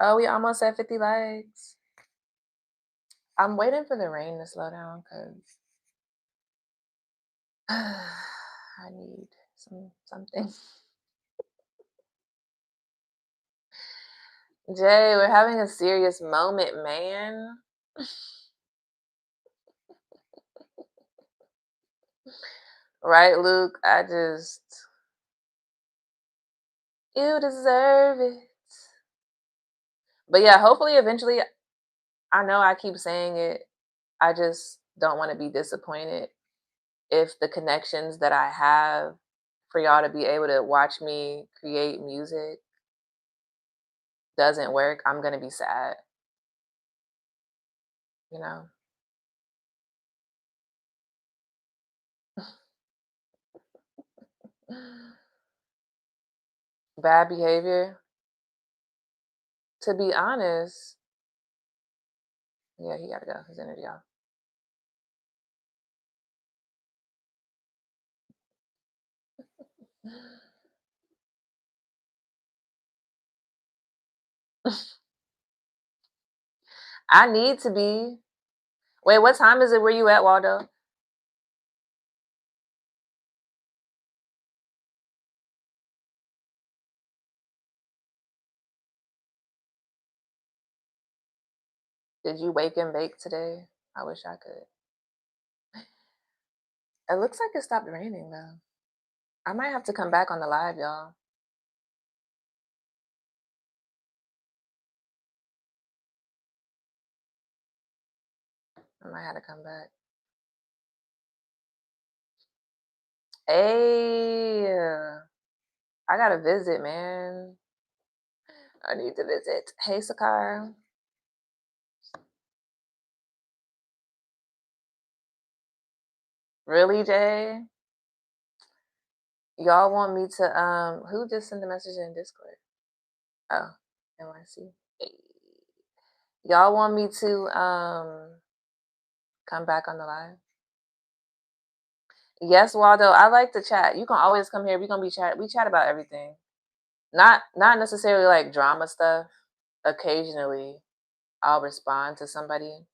Oh, we almost at 50 likes. I'm waiting for the rain to slow down because I need something. Jay, we're having a serious moment, man. Right, Luke? You deserve it. But yeah, hopefully eventually, I know I keep saying it. I just don't want to be disappointed if the connections that I have for y'all to be able to watch me create music doesn't work. I'm going to be sad, you know? Bad behavior. To be honest, yeah, he got to go. His energy off. I need to be. Wait, what time is it? Where you at, Waldo? Did you wake and bake today? I wish I could. It looks like it stopped raining though. I might have to come back on the live, y'all. I might have to come back. Hey, I gotta visit, man. I need to visit. Hey, Sakar. Really, Jay? Y'all want me to who just sent the message in Discord? Oh, NYC. Hey. Y'all want me to come back on the live? Yes, Waldo. I like to chat. You can always come here. We're gonna be chat. We chat about everything. Not necessarily like drama stuff. Occasionally, I'll respond to somebody,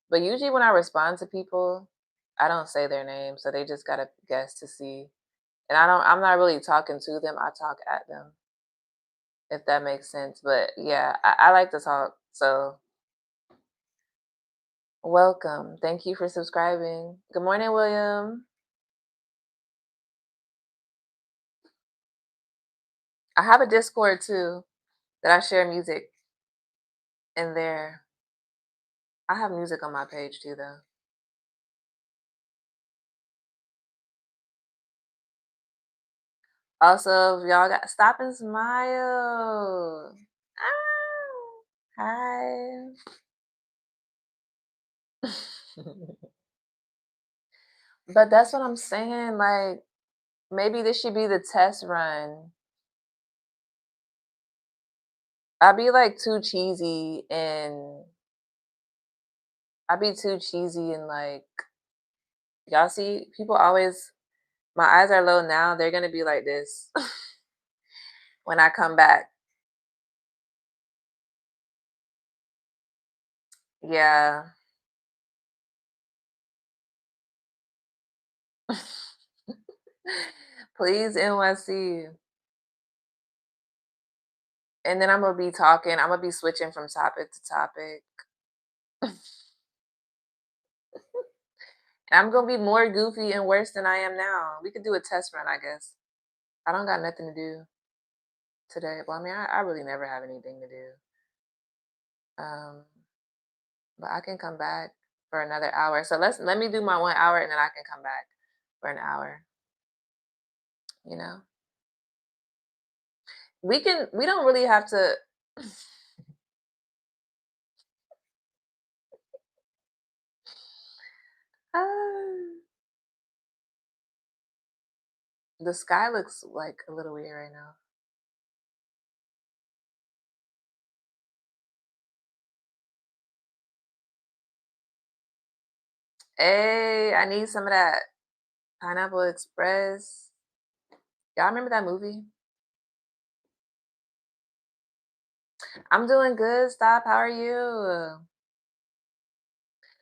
but usually when I respond to people, I don't say their name, so they just gotta guess to see. And I'm not really talking to them. I talk at them, if that makes sense. But yeah, I like to talk. So welcome. Thank you for subscribing. Good morning, William. I have a Discord too that I share music in there. I have music on my page too, though. Also, if y'all got stop and smile. Ah, hi. But that's what I'm saying. Like, maybe this should be the test run. I be like too cheesy and I be too cheesy and like y'all see people always my eyes are low now, they're gonna be like this when I come back. Yeah. Please NYC. And then I'm gonna be talking, I'm gonna be switching from topic to topic. I'm gonna be more goofy and worse than I am now. We could do a test run, I guess. I don't got nothing to do today. Well, I mean, I really never have anything to do. Um, but I can come back for another hour. So let me do my 1 hour and then I can come back for an hour. You know, we don't really have to. Ah, the sky looks like a little weird right now. Hey, I need some of that Pineapple Express. Y'all remember that movie? I'm doing good. Stop. How are you?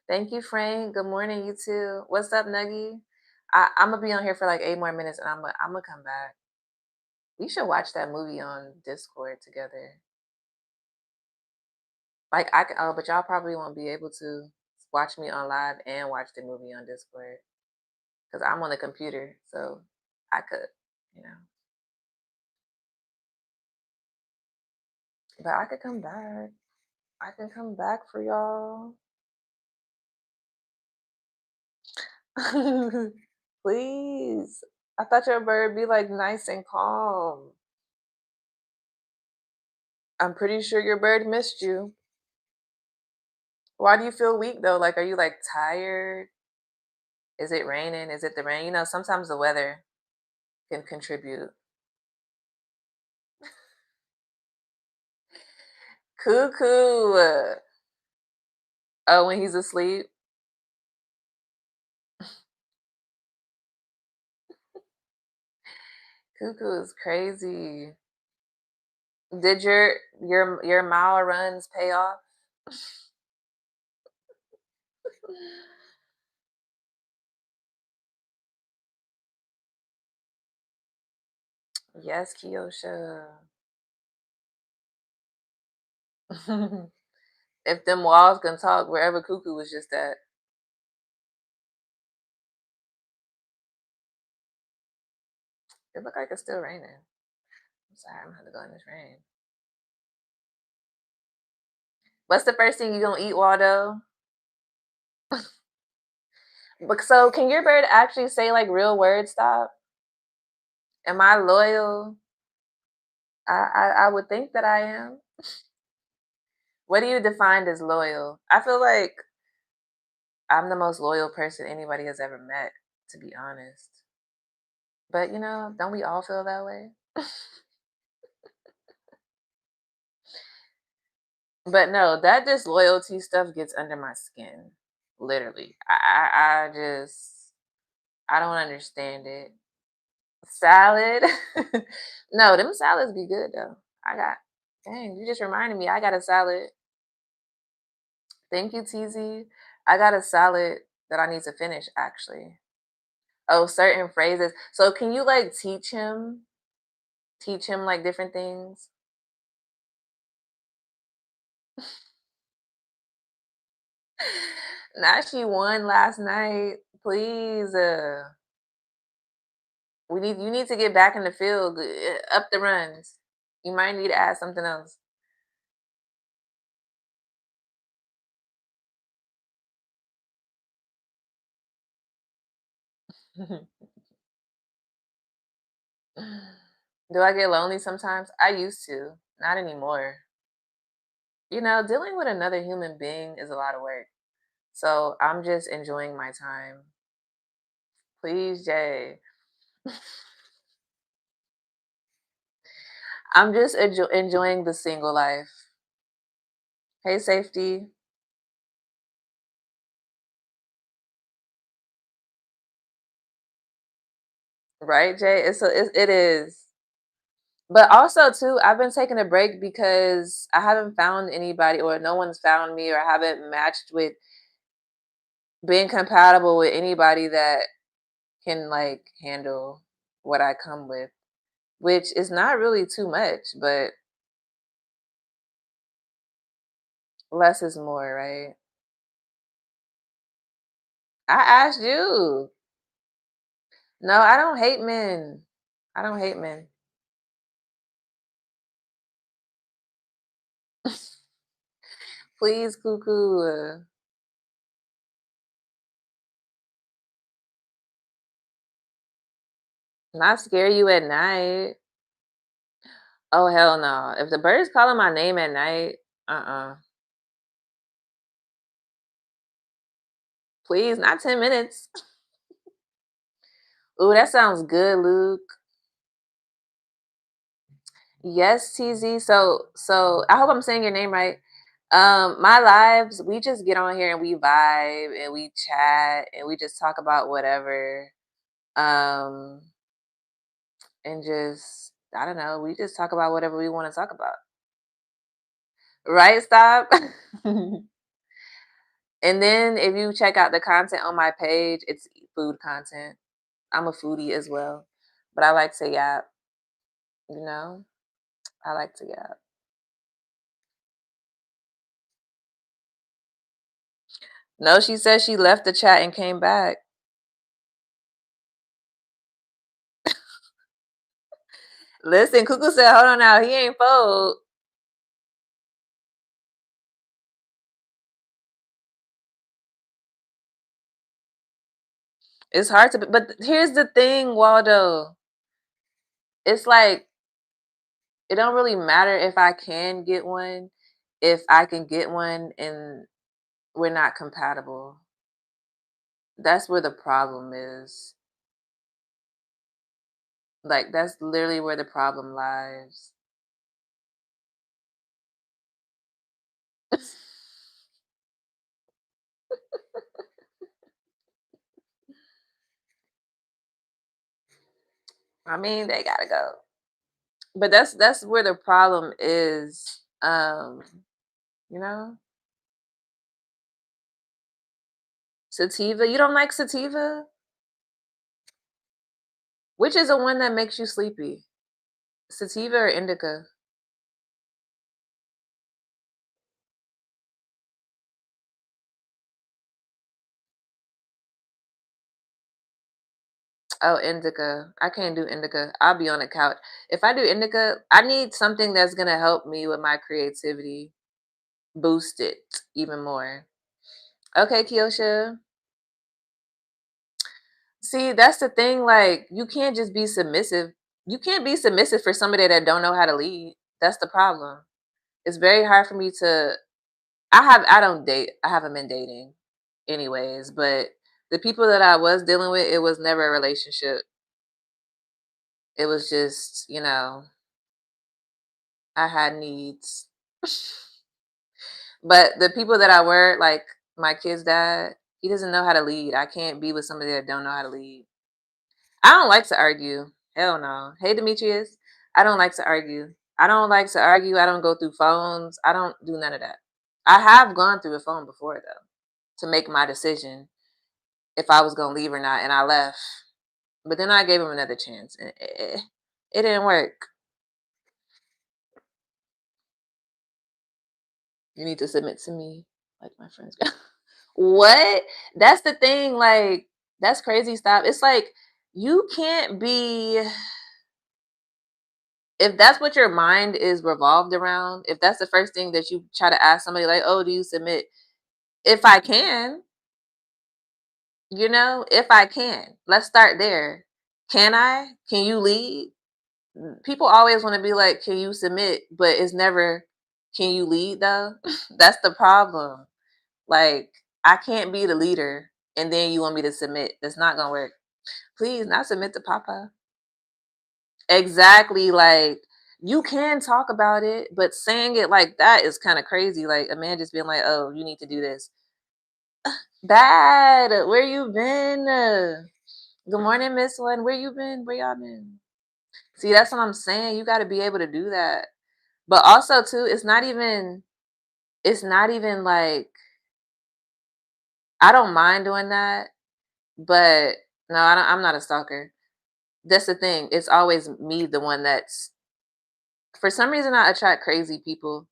Thank you, Frank. Good morning, you too. What's up, Nuggy? I'm gonna be on here for like 8 more minutes, and I'm gonna come back. We should watch that movie on Discord together. Like I can, oh, but y'all probably won't be able to watch me on live and watch the movie on Discord because I'm on the computer, so I could, you know. But I could come back. I can come back for y'all. Please. I thought your bird be like nice and calm. I'm pretty sure your bird missed you. Why do you feel weak though? Like, are you like tired? Is it raining? Is it the rain? You know, sometimes the weather can contribute. Cuckoo. Oh, when he's asleep. Cuckoo is crazy. Did your mile runs pay off? Yes, Kiosha. If them walls can talk, wherever Cuckoo was just at, it looked like it's still raining. I'm sorry, I'm gonna have to go in this rain. What's the first thing you gonna eat, Waldo? But so, can your bird actually say like real words? Stop. Am I loyal? I would think that I am. What do you define as loyal? I feel like I'm the most loyal person anybody has ever met, to be honest. But you know, don't we all feel that way? But no, that disloyalty stuff gets under my skin. Literally. I just I don't understand it. Salad. No, them salads be good though. I got dang, you just reminded me I got a salad. Thank you, TZ. I got a salad that I need to finish actually. Oh, certain phrases. So can you like teach him like different things? Not she won last night. Please. You need to get back in the field, up the runs. You might need to add something else. Do I get lonely sometimes? I used to, not anymore. Dealing with another human being is a lot of work. So I'm just enjoying my time. Please, Jay. I'm just enjoying the single life. Hey, safety. Right, Jay? It is. But also too, I've been taking a break because I haven't found anybody, or no one's found me, or I haven't matched with being compatible with anybody that can like handle what I come with, which is not really too much, but less is more, right? I asked you. No, I don't hate men. I don't hate men. Please, cuckoo. Not scare you at night. Oh hell no. If the bird's calling my name at night, uh-uh. Please, not 10 minutes. Ooh, that sounds good, Luke. Yes, TZ. So I hope I'm saying your name right. My lives, we just get on here and we vibe and we chat and we just talk about whatever. Um, and just I don't know, we just talk about whatever we want to talk about. Right, stop. And then if you check out the content on my page, it's food content. I'm a foodie as well. But I like to yap, you know? I like to yap. No, she said she left the chat and came back. Listen, Cuckoo said, hold on now, he ain't fold. It's hard to, but here's the thing, Waldo. It's like, it don't really matter if I can get one, if I can get one and we're not compatible. That's where the problem is. Like, that's literally where the problem lies. I mean, they gotta go. But that's where the problem is. You know, sativa. You don't like sativa? Which is the one that makes you sleepy? Sativa or indica? Oh, indica. I can't do indica. I'll be on the couch. If I do indica, I need something that's gonna help me with my creativity, boost it even more. Okay, Kiosha. See, that's the thing. Like, you can't just be submissive. You can't be submissive for somebody that don't know how to lead. That's the problem. It's very hard for me to. I don't date. I haven't been dating, anyways. But the people that I was dealing with, it was never a relationship. It was just, I had needs. But the people that I were, like my kid's dad, he doesn't know how to lead. I can't be with somebody that don't know how to lead. I don't like to argue. Hell no. Hey, Demetrius. I don't like to argue. I don't like to argue. I don't go through phones. I don't do none of that. I have gone through a phone before though to make my decision if I was gonna leave or not, and I left. But then I gave him another chance, and it didn't work. You need to submit to me, like my friends. What? That's the thing. Like, that's crazy. Stop. It's like you can't be. If that's what your mind is revolved around, if that's the first thing that you try to ask somebody, like, oh, do you submit? If I can, If I can. Let's start there. Can I? Can you lead? People always want to be like, can you submit? But it's never, can you lead though? That's the problem. Like, I can't be the leader and then you want me to submit. That's not gonna work. Please not submit to Papa. Exactly. Like, you can talk about it, but saying it like that is kind of crazy. Like a man just being like, "Oh, you need to do this." Bad. Where you been? Good morning, Miss One. Where you been? Where y'all been? See, that's what I'm saying. You got to be able to do that. But also, too, it's not even. It's not even like I don't mind doing that, but no, I don't. I'm not a stalker. That's the thing. It's always me, the one that's. For some reason, I attract crazy people,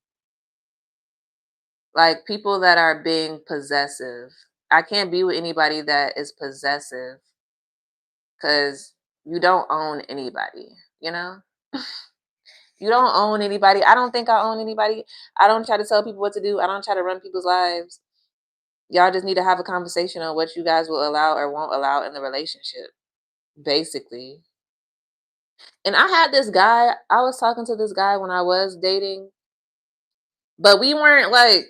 like people that are being possessive. I can't be with anybody that is possessive because you don't own anybody. You know. You don't own anybody. I don't think I own anybody. I don't try to tell people what to do. I don't try to run people's lives. Y'all just need to have a conversation on what you guys will allow or won't allow in the relationship, basically. And I had this guy, I was talking to this guy when I was dating, but we weren't like,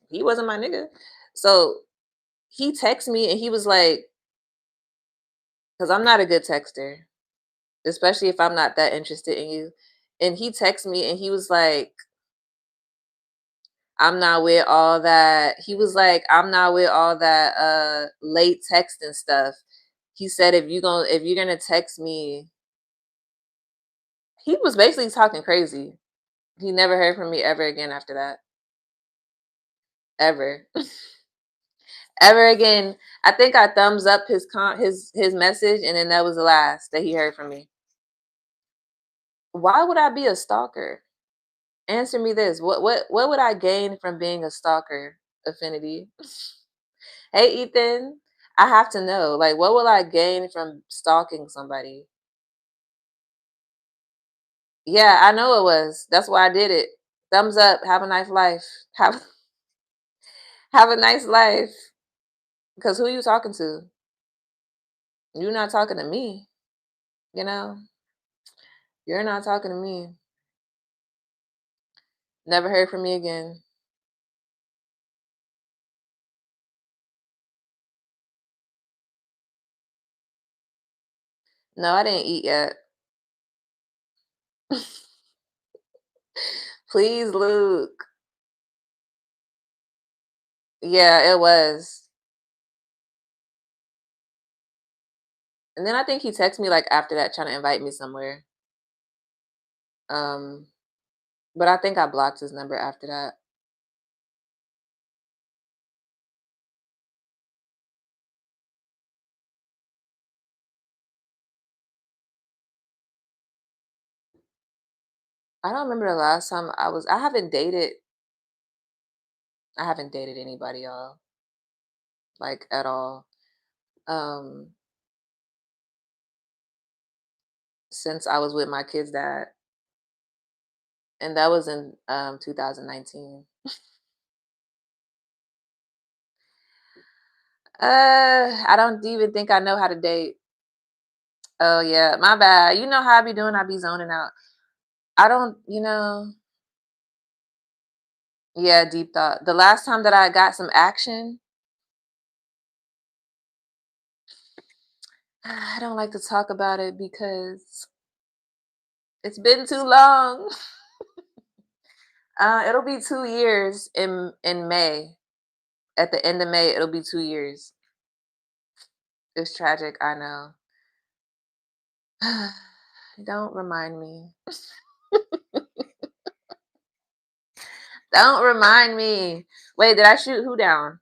he wasn't my nigga. So he texted me and he was like, because I'm not a good texter, especially if I'm not that interested in you. And he texted me and he was like, I'm not with all that. He was like, I'm not with all that late texting stuff. He said if you're gonna text me, he was basically talking crazy. He never heard from me ever again after that. Ever. Ever again. I think I thumbs up his message and then that was the last that he heard from me. Why would I be a stalker? Answer me this. What would I gain from being a stalker, Affinity? Hey Ethan, I have to know. Like, what will I gain from stalking somebody? Yeah, I know it was. That's why I did it. Thumbs up. Have a nice life. Have have a nice life. Because who you talking to? You're not talking to me. You know, you're not talking to me. Never heard from me again. No, I didn't eat yet. Please, Luke. Yeah, it was. And then I think he texted me like after that, trying to invite me somewhere. Um, but I think I blocked his number after that. I don't remember the last time I was. I haven't dated. I haven't dated anybody, y'all, like at all. Um, since I was with my kid's dad, and that was in 2019. I don't even think I know how to date. Oh yeah, my bad. You know how I be doing? I be zoning out. I don't. Yeah, deep thought. The last time that I got some action, I don't like to talk about it because it's been too long. It'll be 2 years in May. At the end of May, it'll be 2 years. It's tragic, I know. Don't remind me. Don't remind me. Wait, did I shoot who down?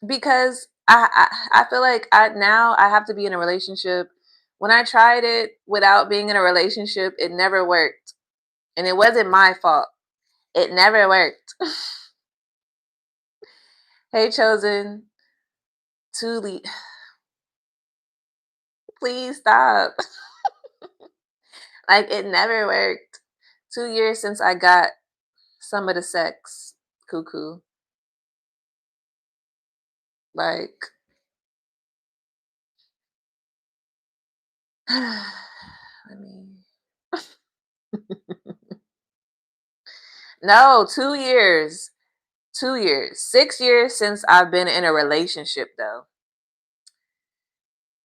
Because I feel like I have to be in a relationship. When I tried it without being in a relationship, it never worked. And it wasn't my fault. It never worked. Hey chosen, Tuli, please stop. Like it never worked. 2 years since I got some of the sex. Cuckoo. Like, let me. No, 2 years. 2 years. 6 years since I've been in a relationship, though.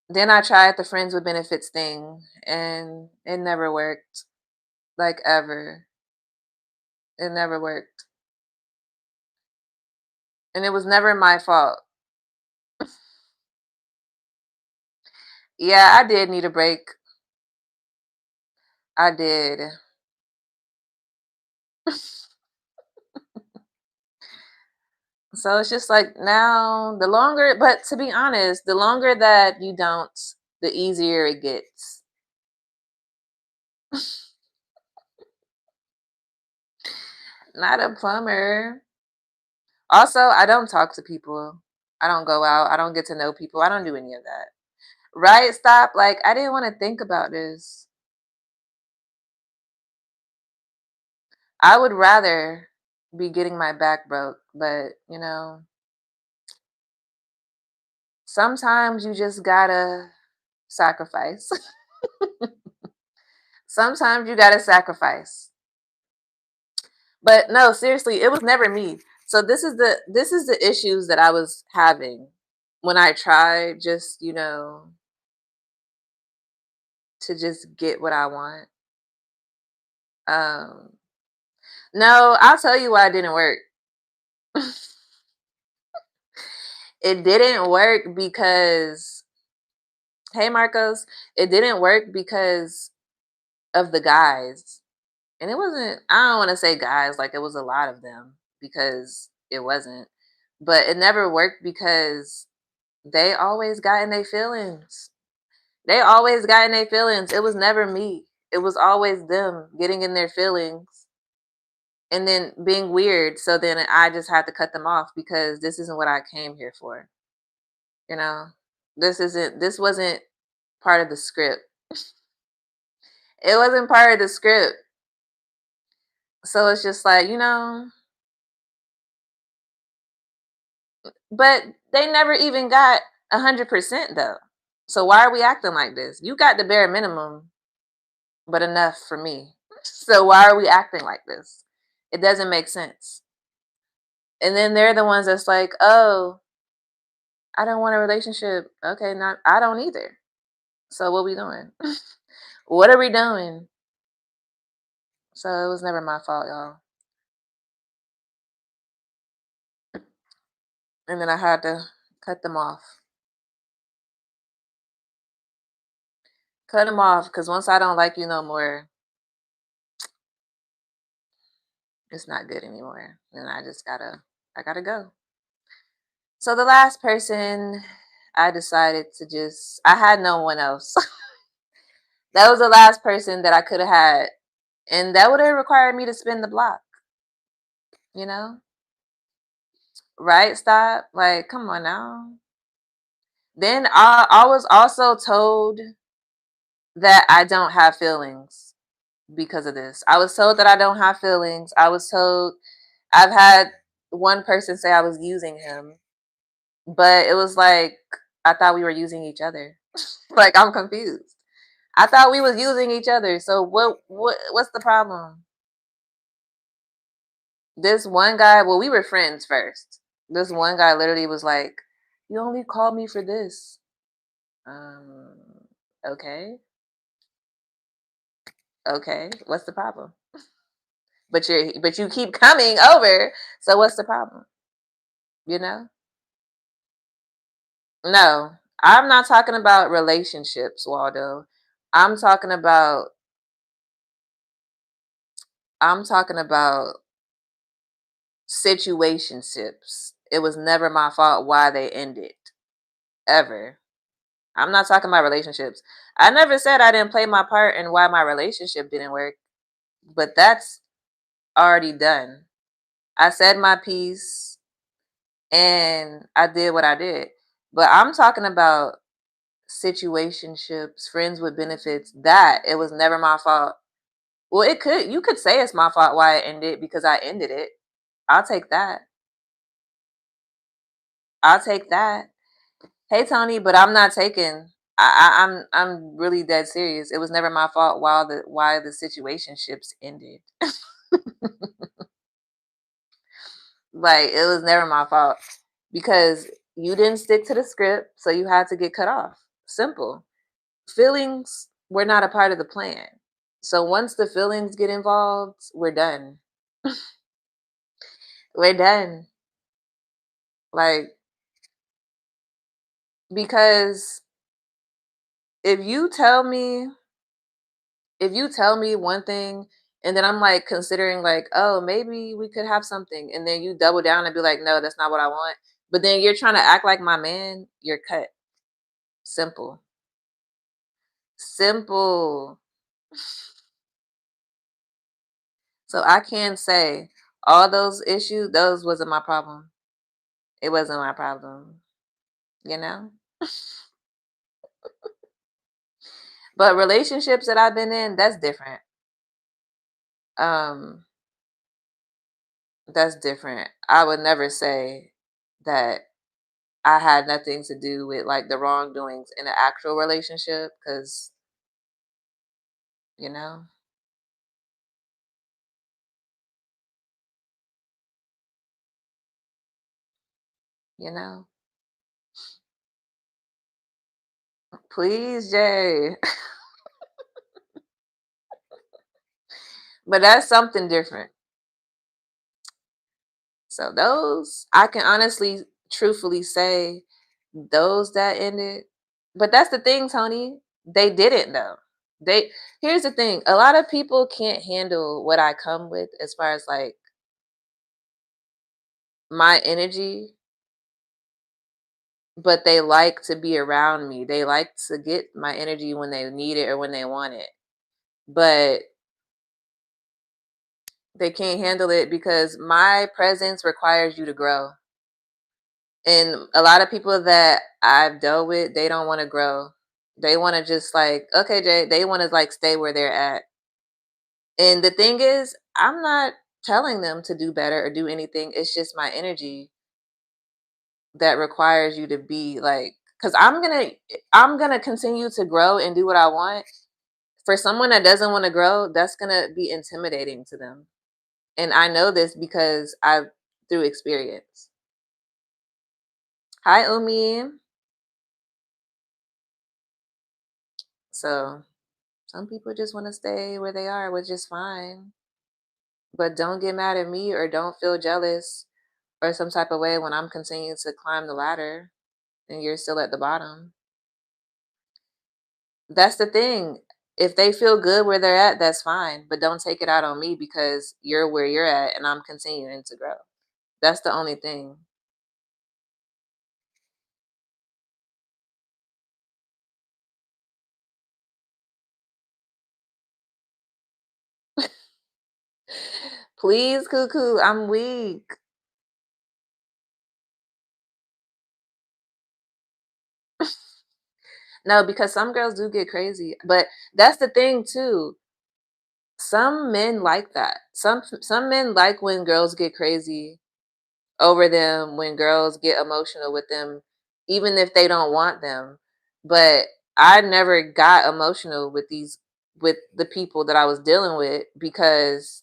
Then I tried the friends with benefits thing, and it never worked. Like, ever. It never worked. And it was never my fault. Yeah, I did need a break. I did. So it's just like now, the longer, but to be honest, the longer that you don't, the easier it gets. Not a plumber. Also, I don't talk to people. I don't go out. I don't get to know people. I don't do any of that. Right? Stop. Like, I didn't want to think about this. I would rather be getting my back broke, but sometimes you just gotta sacrifice. Sometimes you gotta sacrifice. But no, seriously, it was never me. So this is the issues that I was having when I tried just, to just get what I want. Um no, I'll tell you why it didn't work. It didn't work because hey Marcos, it didn't work because of the guys. And it wasn't, I don't want to say guys like it was a lot of them because it wasn't. But it never worked because they always got in their feelings. They always got in their feelings. It was never me. It was always them getting in their feelings and then being weird. So then I just had to cut them off because this isn't what I came here for. You know, this wasn't part of the script. It wasn't part of the script. So it's just like, but they never even got 100% though. So why are we acting like this? You got the bare minimum, but enough for me. So why are we acting like this? It doesn't make sense. And then they're the ones that's like, oh, I don't want a relationship. Okay, not I don't either. So what we doing? What are we doing? So it was never my fault, y'all. And then I had to cut them off. Cut them off because once I don't like you no more, it's not good anymore. And I gotta go. So the last person I decided to just I had no one else. That was the last person that I could have had. And that would have required me to spin the block, you know? Right? Stop. Like, come on now. Then I was also told that I don't have feelings because of this. I was told that I don't have feelings. I was told I've had one person say I was using him, but it was like I thought we were using each other. Like I'm confused. I thought we was using each other. So what's the problem? This one guy, well, we were friends first. This one guy literally was like, "You only called me for this." Um, okay. Okay. What's the problem? But you keep coming over. So what's the problem? You know? No. I'm not talking about relationships, Waldo. I'm talking about I'm talking about situationships. It was never my fault why they ended. Ever. I'm not talking about relationships. I never said I didn't play my part in why my relationship didn't work, but that's already done. I said my piece and I did what I did. But I'm talking about situationships, friends with benefits. That it was never my fault. Well, you could say it's my fault why it ended because I ended it. I'll take that. I'll take that. Hey Tony, but I'm not taking. I'm really dead serious. It was never my fault why the situationships ended. Like it was never my fault because you didn't stick to the script, so you had to get cut off. Simple. Feelings were not a part of the plan. So once the feelings get involved, we're done. We're done. Like because if you tell me if you tell me one thing and then I'm like considering like, oh, maybe we could have something, and then you double down and be like, no, that's not what I want. But then you're trying to act like my man, you're cut. Simple. Simple. So I can say all those issues, those wasn't my problem. It wasn't my problem, you know? But relationships that I've been in, that's different. Um, that's different. I would never say that I had nothing to do with like the wrongdoings in an actual relationship because, you know, you know. Please, Jay. But that's something different. So those I can honestly, truthfully say those that ended. But that's the thing, Tony. They didn't though. They Here's the thing. A lot of people can't handle what I come with as far as like my energy, but they like to be around me. They like to get my energy when they need it or when they want it. But they can't handle it because my presence requires you to grow. And a lot of people that I've dealt with, they don't want to grow. They want to just like, okay, Jay, they want to like stay where they're at. And the thing is, I'm not telling them to do better or do anything. It's just my energy that requires you to be like, because I'm gonna continue to grow and do what I want. For someone that doesn't want to grow, that's gonna be intimidating to them. And I know this because I've through experience. Hi, Umi. So some people just want to stay where they are, which is fine. But don't get mad at me or don't feel jealous or some type of way when I'm continuing to climb the ladder and you're still at the bottom. That's the thing. If they feel good where they're at, that's fine. But don't take it out on me because you're where you're at and I'm continuing to grow. That's the only thing. Please, cuckoo, I'm weak. No, because some girls do get crazy. But that's the thing too. Some men like that. Some men like when girls get crazy over them, when girls get emotional with them, even if they don't want them. But I never got emotional with the people that I was dealing with because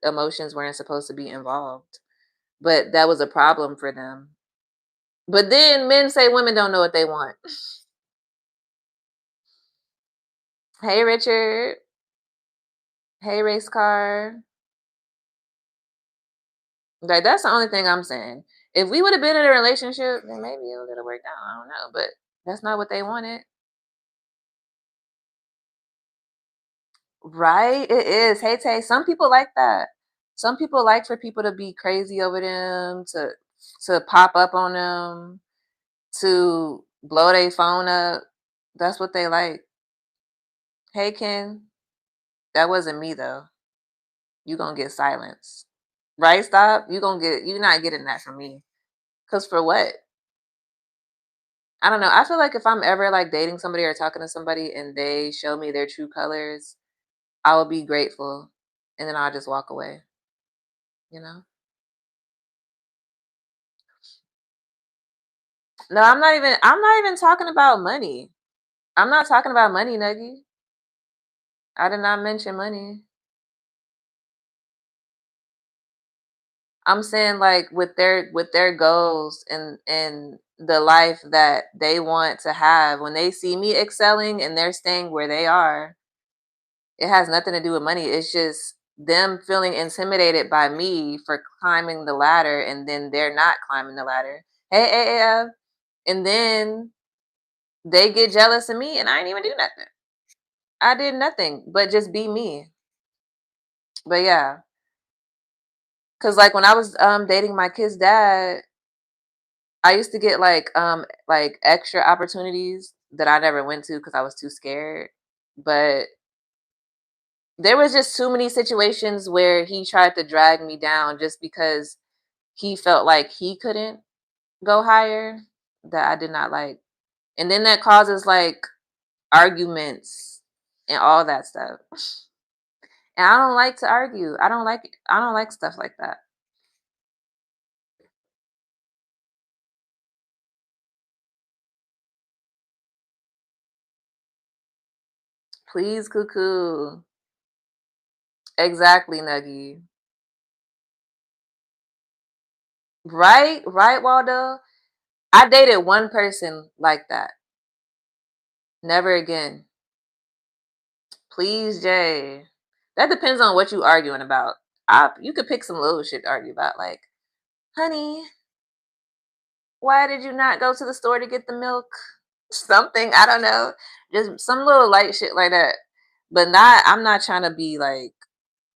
emotions weren't supposed to be involved. But that was a problem for them. But then men say women don't know what they want. Hey Richard. Hey race car. Like that's the only thing I'm saying. If we would have been in a relationship, then maybe it would have worked out. I don't know, but that's not what they wanted. Right? It is. Hey Tay, some people like that. Some people like for people to be crazy over them, to pop up on them, to blow their phone up. That's what they like. Hey Ken, that wasn't me though. You gonna get silence. Right? Stop. You're not getting that from me. Cause for what? I don't know. I feel like if I'm ever like dating somebody or talking to somebody and they show me their true colors, I will be grateful and then I'll just walk away, you know? No, I'm not even talking about money. I'm not talking about money, Nuggy. I did not mention money. I'm saying like with their goals and the life that they want to have when they see me excelling and they're staying where they are, it has nothing to do with money. It's just them feeling intimidated by me for climbing the ladder and then they're not climbing the ladder. Hey, hey, hey, and then they get jealous of me and I didn't even do nothing. I did nothing but just be me. But yeah, cuz like when I was dating my kid's dad, I used to get like extra opportunities that I never went to cuz I was too scared. But there was just too many situations where he tried to drag me down just because he felt like he couldn't go higher that I did not like. And then that causes like arguments and all that stuff. And I don't like to argue. I don't like stuff like that. Please, cuckoo. Exactly, Nuggy. Right? Right, Waldo? I dated one person like that. Never again. Please, Jay. That depends on what you arguing about. You could pick some little shit to argue about, like, honey, why did you not go to the store to get the milk? Something, I don't know. Just some little light shit like that. But I'm not trying to be like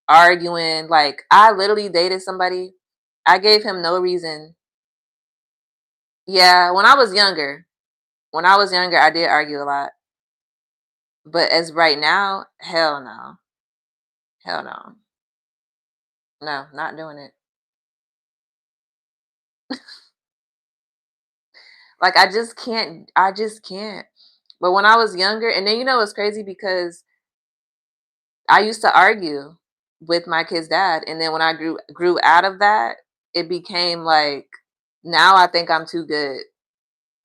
arguing. Like, I literally dated somebody. I gave him no reason. Yeah, when I was younger. When I was younger, I did argue a lot. But as right now, hell no. Hell no. No, not doing it. Like I just can't. But when I was younger, and then it's crazy because I used to argue with my kid's dad, and then when I grew out of that, it became like now I think I'm too good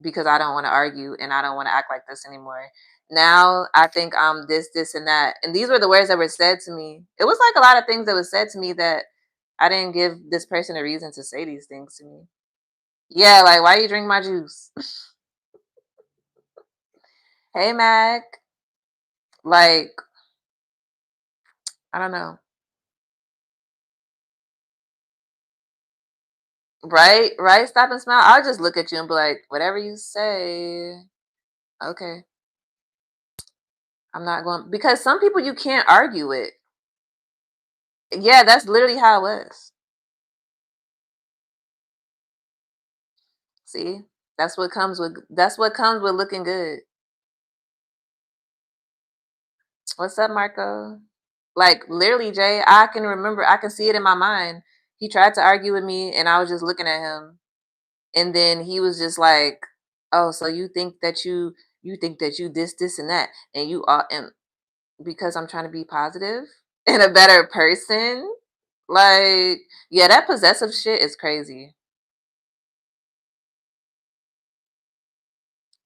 because I don't want to argue and I don't want to act like this anymore. Now I think I'm this, and that. And these were the words that were said to me. It was like a lot of things that was said to me that I didn't give this person a reason to say these things to me. Yeah, like why you drink my juice? Hey Mac. Like, I don't know. Right? Right? Stop and smile. I'll just look at you and be like, whatever you say. Okay. I'm not going because some people you can't argue with. Yeah, that's literally how it was. See? That's what comes with looking good. What's up, Marco? Like literally, Jay, I can see it in my mind. He tried to argue with me and I was just looking at him. And then he was just like, "Oh, so you think that you this and that and you are and because I'm trying to be positive and a better person." Like, yeah, that possessive shit is crazy.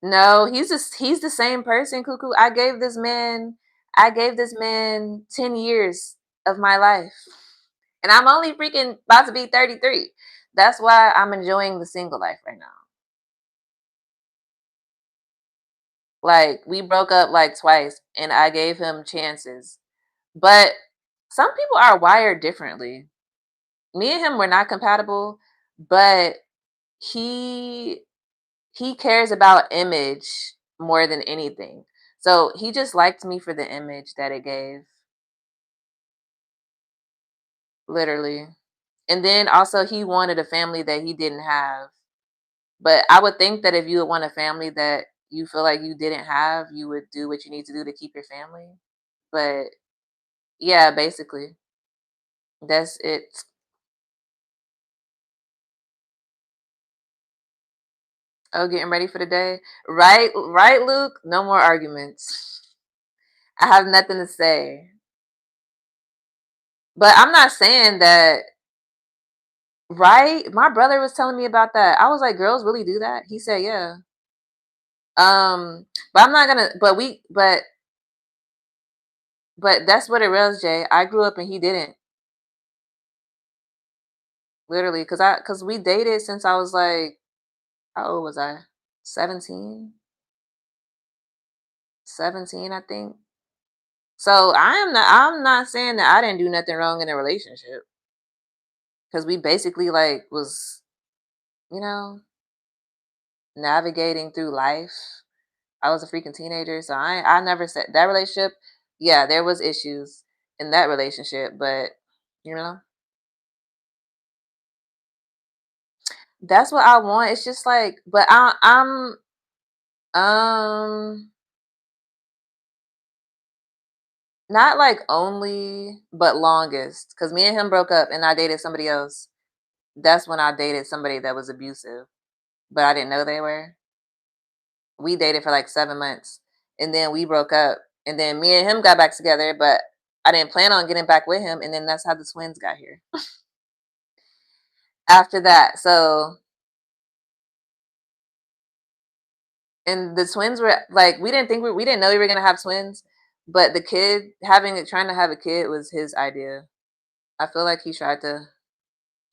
No, he's the same person, Cuckoo. I gave this man 10 years of my life. And I'm only freaking about to be 33. That's why I'm enjoying the single life right now. Like, we broke up like twice and I gave him chances. But some people are wired differently. Me and him were not compatible, but he he cares about image more than anything. So he just liked me for the image that it gave, literally. And then also he wanted a family that he didn't have. But I would think that if you would want a family that you feel like you didn't have, you would do what you need to do to keep your family. But yeah, basically, that's it. Oh, getting ready for the day. Right, right, Luke? No more arguments. I have nothing to say. But I'm not saying that Right? My brother was telling me about that. I was like, girls really do that? He said, yeah. But I'm not gonna but that's what it was, Jay. I grew up and he didn't. Literally, cause we dated since I was like, how old was I? 17? 17, I think. So I'm not saying that I didn't do nothing wrong in a relationship. Cause we basically like was, you know, navigating through life. I was a freaking teenager, so I never said that relationship. Yeah, there was issues in that relationship, but you know, that's what I want. It's just like, but I'm not like only, but longest. Cause me and him broke up, and I dated somebody else. That's when I dated somebody that was abusive, but I didn't know they were. We dated for like 7 months, and then we broke up, and then me and him got back together, but I didn't plan on getting back with him, and then that's how the twins got here. After that, so and the twins were like, we didn't know we were gonna have twins, but the kid trying to have a kid was his idea. I feel like he tried to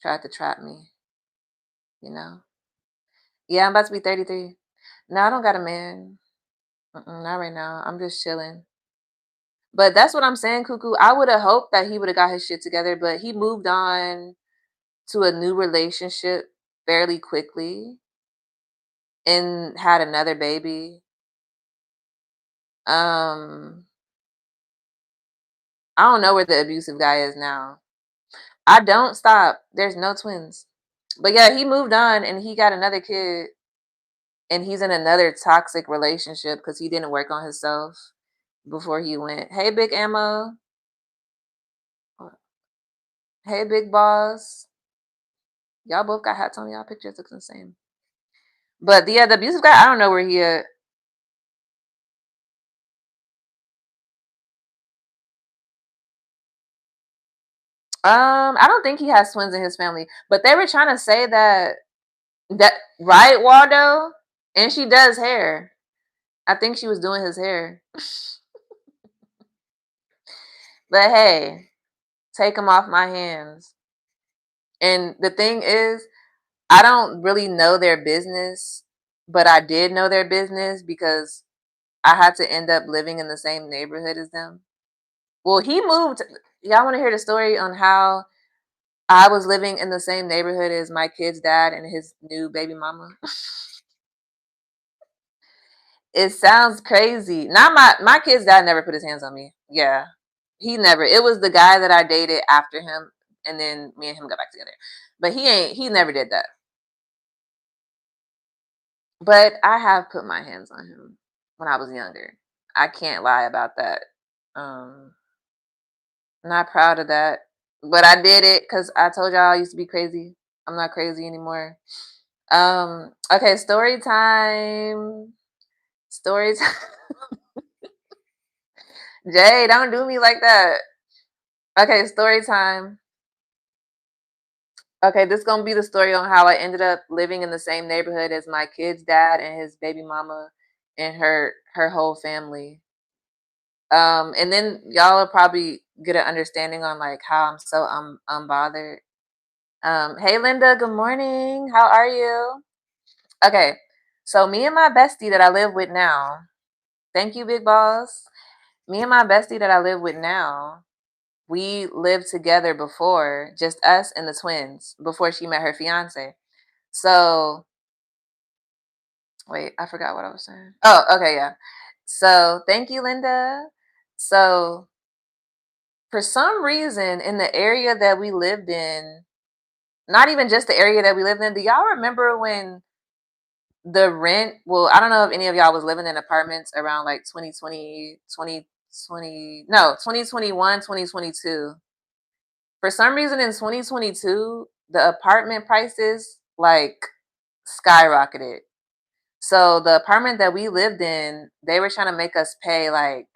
trap me, you know. Yeah, I'm about to be 33. No, I don't got a man. Not right now. I'm just chilling. But that's what I'm saying, Cuckoo. I would have hoped that he would have got his shit together, but he moved on to a new relationship fairly quickly and had another baby. Um, I don't know where the abusive guy is now. I don't stop. There's no twins. But yeah, he moved on and he got another kid and he's in another toxic relationship because he didn't work on himself before he went. Hey, Big Ammo. Hey, Big Boss. Y'all both got hats on y'all pictures. Looks insane. But yeah, the abusive guy, I don't know where he at. I don't think he has twins in his family. But they were trying to say that right, Waldo? And she does hair. I think she was doing his hair. But hey, take them off my hands. And the thing is, I don't really know their business, but I did know their business because I had to end up living in the same neighborhood as them. Well, he moved. Y'all want to hear the story on how I was living in the same neighborhood as my kid's dad and his new baby mama? It sounds crazy. Not my kid's dad never put his hands on me. Yeah. He never. It was the guy that I dated after him and then me and him got back together. But he never did that. But I have put my hands on him when I was younger. I can't lie about that. Um not proud of that. But I did it cuz I told y'all I used to be crazy. I'm not crazy anymore. Okay, story time. Story time. Jay, don't do me like that. Okay, story time. Okay, this gonna be the story on how I ended up living in the same neighborhood as my kid's dad and his baby mama and her whole family. And then y'all will probably get an understanding on like how I'm so unbothered. Hey Linda, good morning. How are you? Okay, so me and my bestie that I live with now. Thank you, Big Boss. Me and my bestie that I live with now. We lived together before, just us and the twins, before she met her fiance. So, wait, I forgot what I was saying. Oh, okay, yeah. So, thank you, Linda. So, for some reason, in the area that we lived in, not even just the area that we lived in, do y'all remember when the rent? Well, I don't know if any of y'all was living in apartments around like 2020, 2020, no, 2021, 2022. For some reason in 2022, the apartment prices like skyrocketed. So the apartment that we lived in, they were trying to make us pay like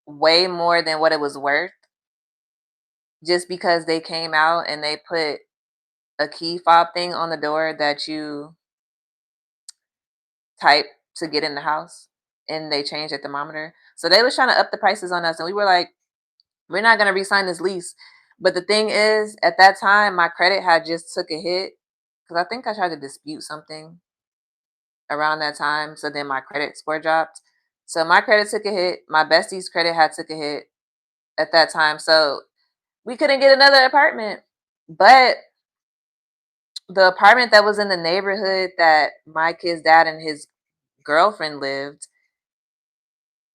way more than what it was worth just because they came out and they put a key fob thing on the door that you type to get in the house, and they changed the thermometer. So they was trying to up the prices on us, and we were like, we're not gonna re-sign this lease. But the thing is, at that time, my credit had just took a hit because I think I tried to dispute something around that time. So then my credit score dropped. So my credit took a hit. My bestie's credit had took a hit at that time. So we couldn't get another apartment. But the apartment that was in the neighborhood that my kid's dad and his girlfriend lived,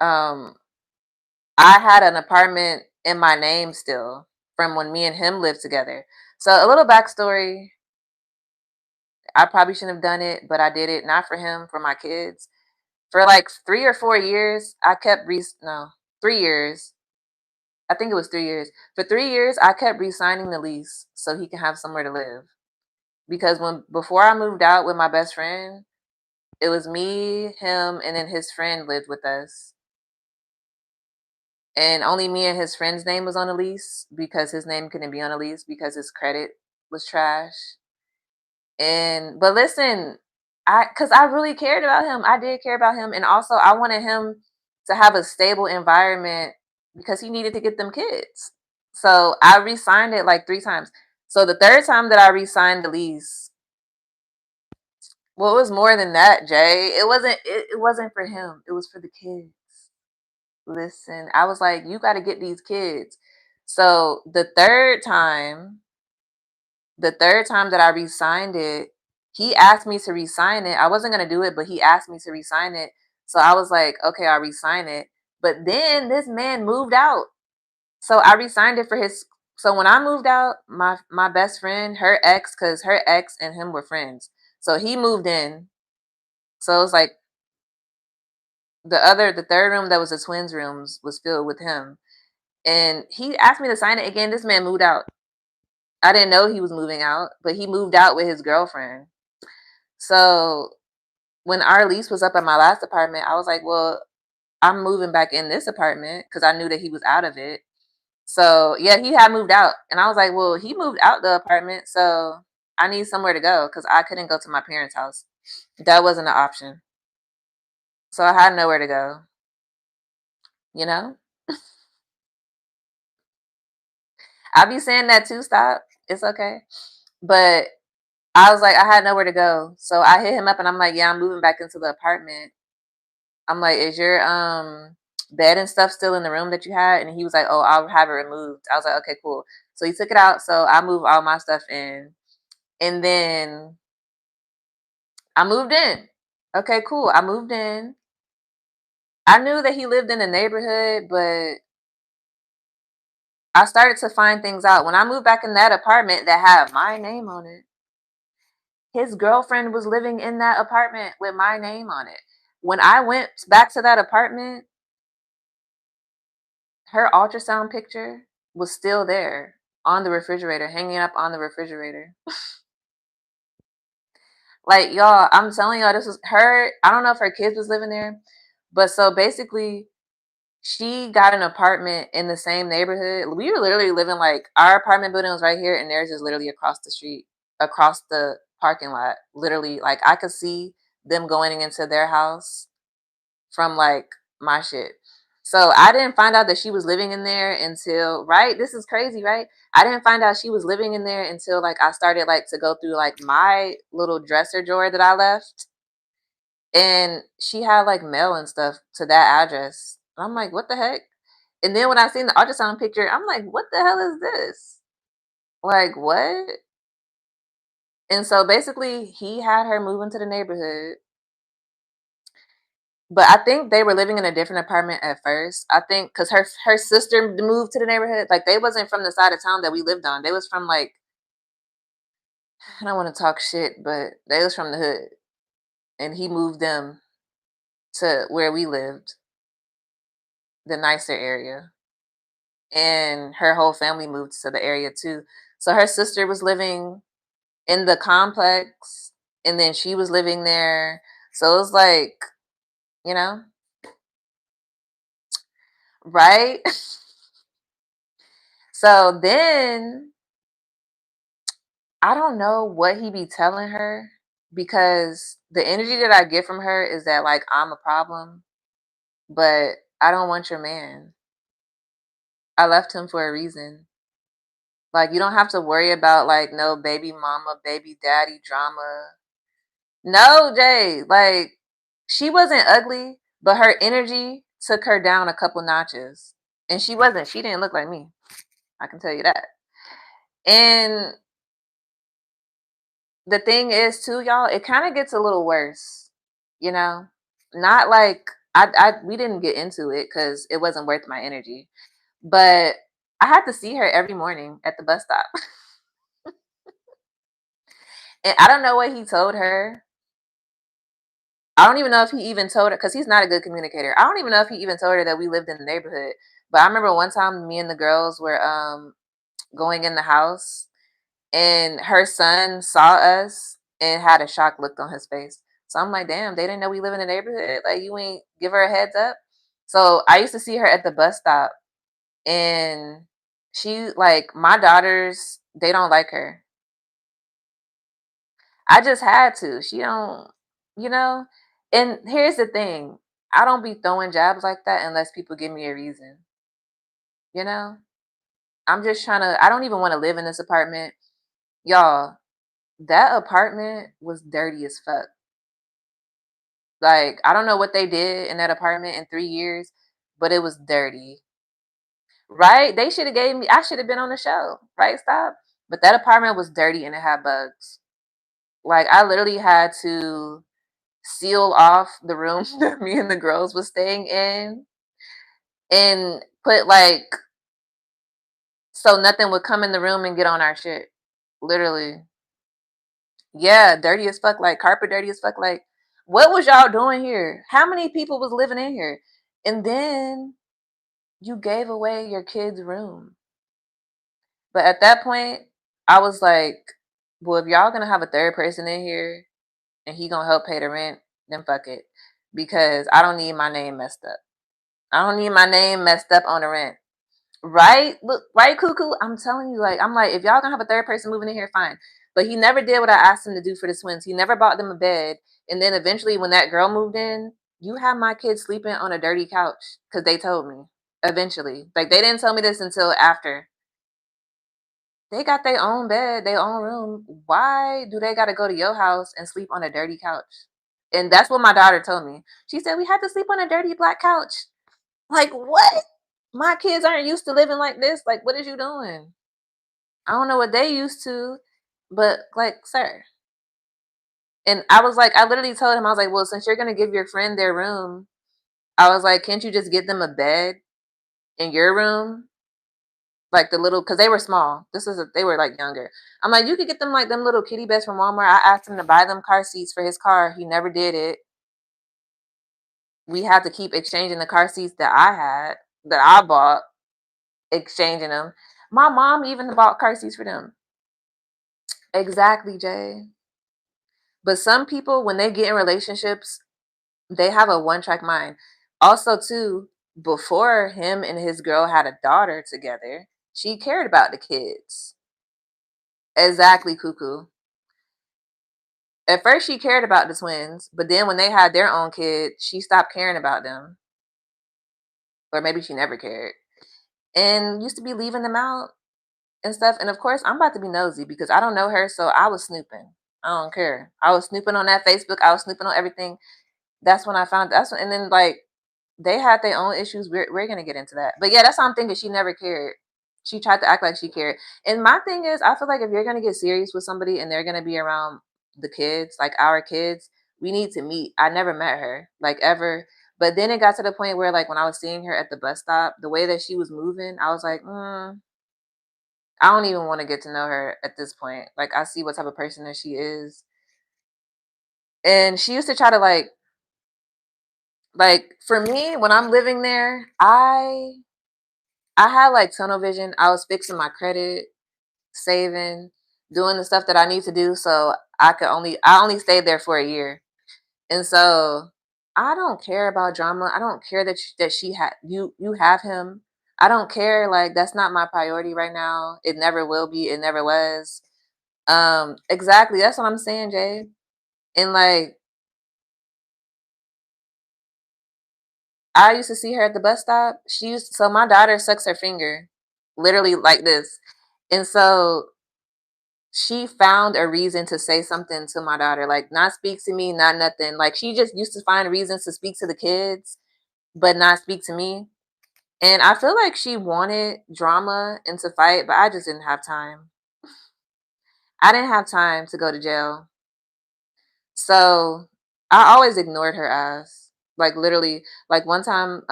um, I had an apartment in my name still from when me and him lived together. So a little backstory. I probably shouldn't have done it, but I did it not for him, for my kids. For like 3 or 4 years, I kept no 3 years. I think it was 3 years. For 3 years, I kept re-signing the lease so he can have somewhere to live. Because when before I moved out with my best friend, it was me, him, and then his friend lived with us. And only me and his friend's name was on the lease because his name couldn't be on the lease because his credit was trash. And but listen, cuz I really cared about him. I did care about him, and also I wanted him to have a stable environment because he needed to get them kids. So I re-signed it like 3 times. So the third time that I re-signed the lease, well, it was more than that, Jay. It wasn't for him. It was for the kids. Listen, I was like, you got to get these kids. So the third time that I re-signed it, he asked me to re-sign it. I wasn't gonna do it, but he asked me to re-sign it. So I was like, okay, I'll re-sign it. But then this man moved out. So I re-signed it for his. So when I moved out, my best friend, her ex, because her ex and him were friends. So he moved in. So it was like the third room that was the twins' rooms was filled with him. And he asked me to sign it again. This man moved out. I didn't know he was moving out, but he moved out with his girlfriend. So when our lease was up at my last apartment, I was like, well, I'm moving back in this apartment because I knew that he was out of it. So yeah, he had moved out. And I was like, well, he moved out the apartment. So I need somewhere to go because I couldn't go to my parents' house. That wasn't an option. So I had nowhere to go, you know? I be saying that too, stop. It's okay. But I was like, I had nowhere to go. So I hit him up and I'm like, yeah, I'm moving back into the apartment. I'm like, is your bed and stuff still in the room that you had? And he was like, oh, I'll have it removed. I was like, okay, cool. So he took it out. So I moved all my stuff in. And then I moved in. Okay, cool. I moved in. I knew that he lived in the neighborhood, but I started to find things out. When I moved back in that apartment that had my name on it, his girlfriend was living in that apartment with my name on it. When I went back to that apartment, her ultrasound picture was still there on the refrigerator, hanging up on the refrigerator. Like, y'all, I'm telling y'all, this was her. I don't know if her kids was living there, but so basically, she got an apartment in the same neighborhood. We were literally living like our apartment building was right here, and theirs is literally across the street, across the parking lot. Literally, like I could see them going into their house from like my shit. So I didn't find out that she was living in there until, right? This is crazy, right? I didn't find out she was living in there until like I started like to go through like my little dresser drawer that I left. And she had like mail and stuff to that address. I'm like, what the heck? And then when I seen the ultrasound picture, I'm like, what the hell is this? Like, what? And so basically, he had her move into the neighborhood. But I think they were living in a different apartment at first. I think because her sister moved to the neighborhood. Like they wasn't from the side of town that we lived on. They was from like, I don't want to talk shit, but they was from the hood, and he moved them to where we lived, the nicer area, and her whole family moved to the area too. So her sister was living in the complex, and then she was living there. So it was like, you know, right? So then I don't know what he be telling her because the energy that I get from her is that like I'm a problem, but I don't want your man. I left him for a reason. Like you don't have to worry about like no baby mama, baby daddy drama. No, Jay, like she wasn't ugly, but her energy took her down a couple notches. And she didn't look like me. I can tell you that. And the thing is too, y'all, it kind of gets a little worse, you know? Not like we didn't get into it because it wasn't worth my energy. But I had to see her every morning at the bus stop. And I don't know what he told her. I don't even know if he even told her because he's not a good communicator. I don't even know if he even told her that we lived in the neighborhood. But I remember one time me and the girls were going in the house and her son saw us and had a shocked look on his face. So I'm like, damn, they didn't know we live in the neighborhood. Like you ain't give her a heads up. So I used to see her at the bus stop and she like my daughters, they don't like her. I just had to. She don't, you know? And here's the thing. I don't be throwing jabs like that unless people give me a reason. You know? I'm just trying to I don't even want to live in this apartment. Y'all, that apartment was dirty as fuck. Like, I don't know what they did in that apartment in 3 years, but it was dirty. Right? They should have gave me I should have been on the show. Right? Stop. But that apartment was dirty and it had bugs. Like I literally had to seal off the room that me and the girls was staying in and put like so nothing would come in the room and get on our shit. Literally. Yeah, dirty as fuck, like carpet dirty as fuck. Like, what was y'all doing here? How many people was living in here? And then you gave away your kid's room. But at that point, I was like, well, if y'all gonna have a third person in here and he gonna help pay the rent, then fuck it. Because I don't need my name messed up. I don't need my name messed up on the rent. Right? Look, right, cuckoo. I'm telling you, like, I'm like, if y'all gonna have a third person moving in here, fine. But he never did what I asked him to do for the twins. He never bought them a bed. And then eventually, when that girl moved in, you have my kids sleeping on a dirty couch because they told me. Eventually, like they didn't tell me this until after they got their own bed, their own room. Why do they got to go to your house and sleep on a dirty couch? And that's what my daughter told me. She said we had to sleep on a dirty black couch. Like what? My kids aren't used to living like this. Like, what is you doing? I don't know what they used to, but like, sir. And I was like, I literally told him, I was like, well, since you're gonna give your friend their room, I was like, can't you just get them a bed in your room? Like the little, cause they were small. They were like younger. I'm like, you could get them like them little kitty beds from Walmart. I asked him to buy them car seats for his car. He never did it. We had to keep exchanging the car seats that I had, that I bought, exchanging them. My mom even bought car seats for them. Exactly, Jay. But some people, when they get in relationships, they have a one track mind. Also, too, before him and his girl had a daughter together, she cared about the kids. Exactly, cuckoo. At first, she cared about the twins, but then when they had their own kid, she stopped caring about them. Or maybe she never cared. And used to be leaving them out and stuff. And of course, I'm about to be nosy because I don't know her, so I was snooping. I don't care. I was snooping on that Facebook. I was snooping on everything. That's when I found that's when, and then like they had their own issues. We're gonna get into that, but yeah, that's how I'm thinking. She never cared. She tried to act like she cared. And my thing is, I feel like if you're gonna get serious with somebody and they're gonna be around the kids, like our kids, we need to meet. I never met her, like ever. But then it got to the point where, like, when I was seeing her at the bus stop, the way that she was moving, I was like, I don't even want to get to know her at this point. Like, I see what type of person that she is. And she used to try to like for me when I'm living there, I had like tunnel vision. I was fixing my credit, saving, doing the stuff that I need to do so I only stayed there for a year. And so I don't care about drama. I don't care that she had you have him. I don't care, like that's not my priority right now. It never will be. It never was. Exactly. That's what I'm saying, Jay. And like I used to see her at the bus stop. So my daughter sucks her finger, literally like this. And so she found a reason to say something to my daughter, like not speak to me, not nothing. Like she just used to find reasons to speak to the kids, but not speak to me. And I feel like she wanted drama and to fight, but I just didn't have time. I didn't have time to go to jail. So I always ignored her ass. Like literally, like one time,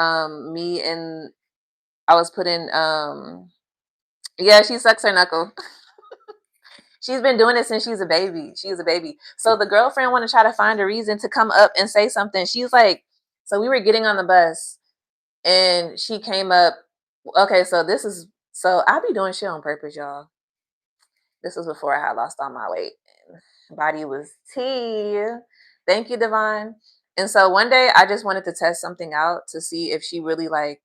me and I was put in yeah, she sucks her knuckle. She's been doing it since she's a baby. She was a baby. So the girlfriend wanted to try to find a reason to come up and say something. She's like, so we were getting on the bus and she came up. Okay, so I be doing shit on purpose, y'all. This was before I had lost all my weight. Body was tea. Thank you, Devon. And so one day I just wanted to test something out to see if she really like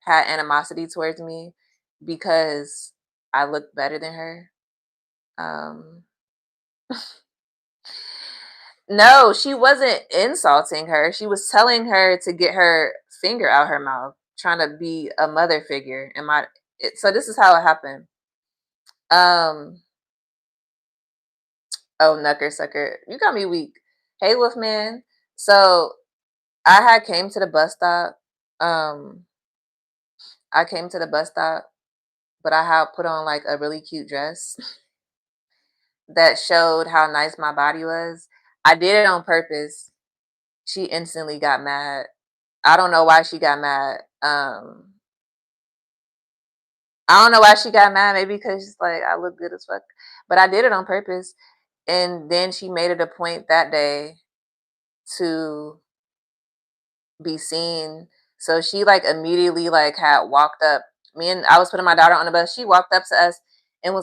had animosity towards me because I looked better than her. Um no, she wasn't insulting her. She was telling her to get her finger out her mouth, trying to be a mother figure. So this is how it happened. Um oh, Nucker Sucker, you got me weak. Hey Wolfman. So I had came to the bus stop. Um, I came to the bus stop, but I had put on like a really cute dress that showed how nice my body was. I did it on purpose. She instantly got mad. I don't know why she got mad. I don't know why she got mad. Maybe because she's like I look good as fuck. But I did it on purpose. And then she made it a point that day to be seen. So she like immediately like had walked up. I was putting my daughter on the bus. She walked up to us and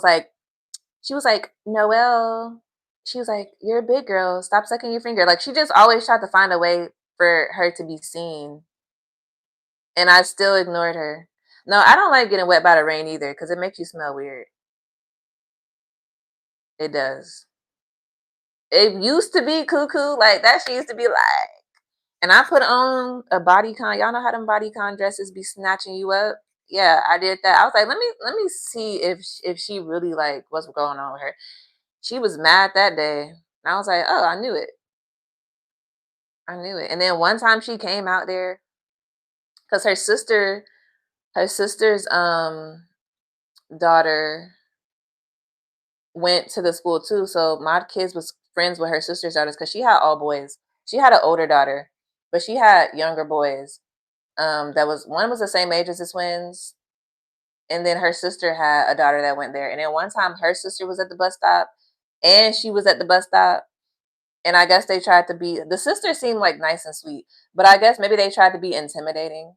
she was like, Noelle. She was like, you're a big girl. Stop sucking your finger. Like she just always tried to find a way for her to be seen. And I still ignored her. No, I don't like getting wet by the rain either because it makes you smell weird. It does. It used to be cuckoo. Like that she used to be like, and I put on a bodycon. Y'all know how them bodycon dresses be snatching you up? Yeah, I did that. I was like, let me see if she really like what's going on with her. She was mad that day. And I was like, oh, I knew it. I knew it. And then one time she came out there because her sister's daughter went to the school too. So my kids was friends with her sister's daughters because she had all boys. She had an older daughter, but she had younger boys. That was one was the same age as the twins, and then her sister had a daughter that went there. And then one time her sister was at the bus stop, and she was at the bus stop. And I guess they tried to be the sister seemed like nice and sweet, but I guess maybe they tried to be intimidating.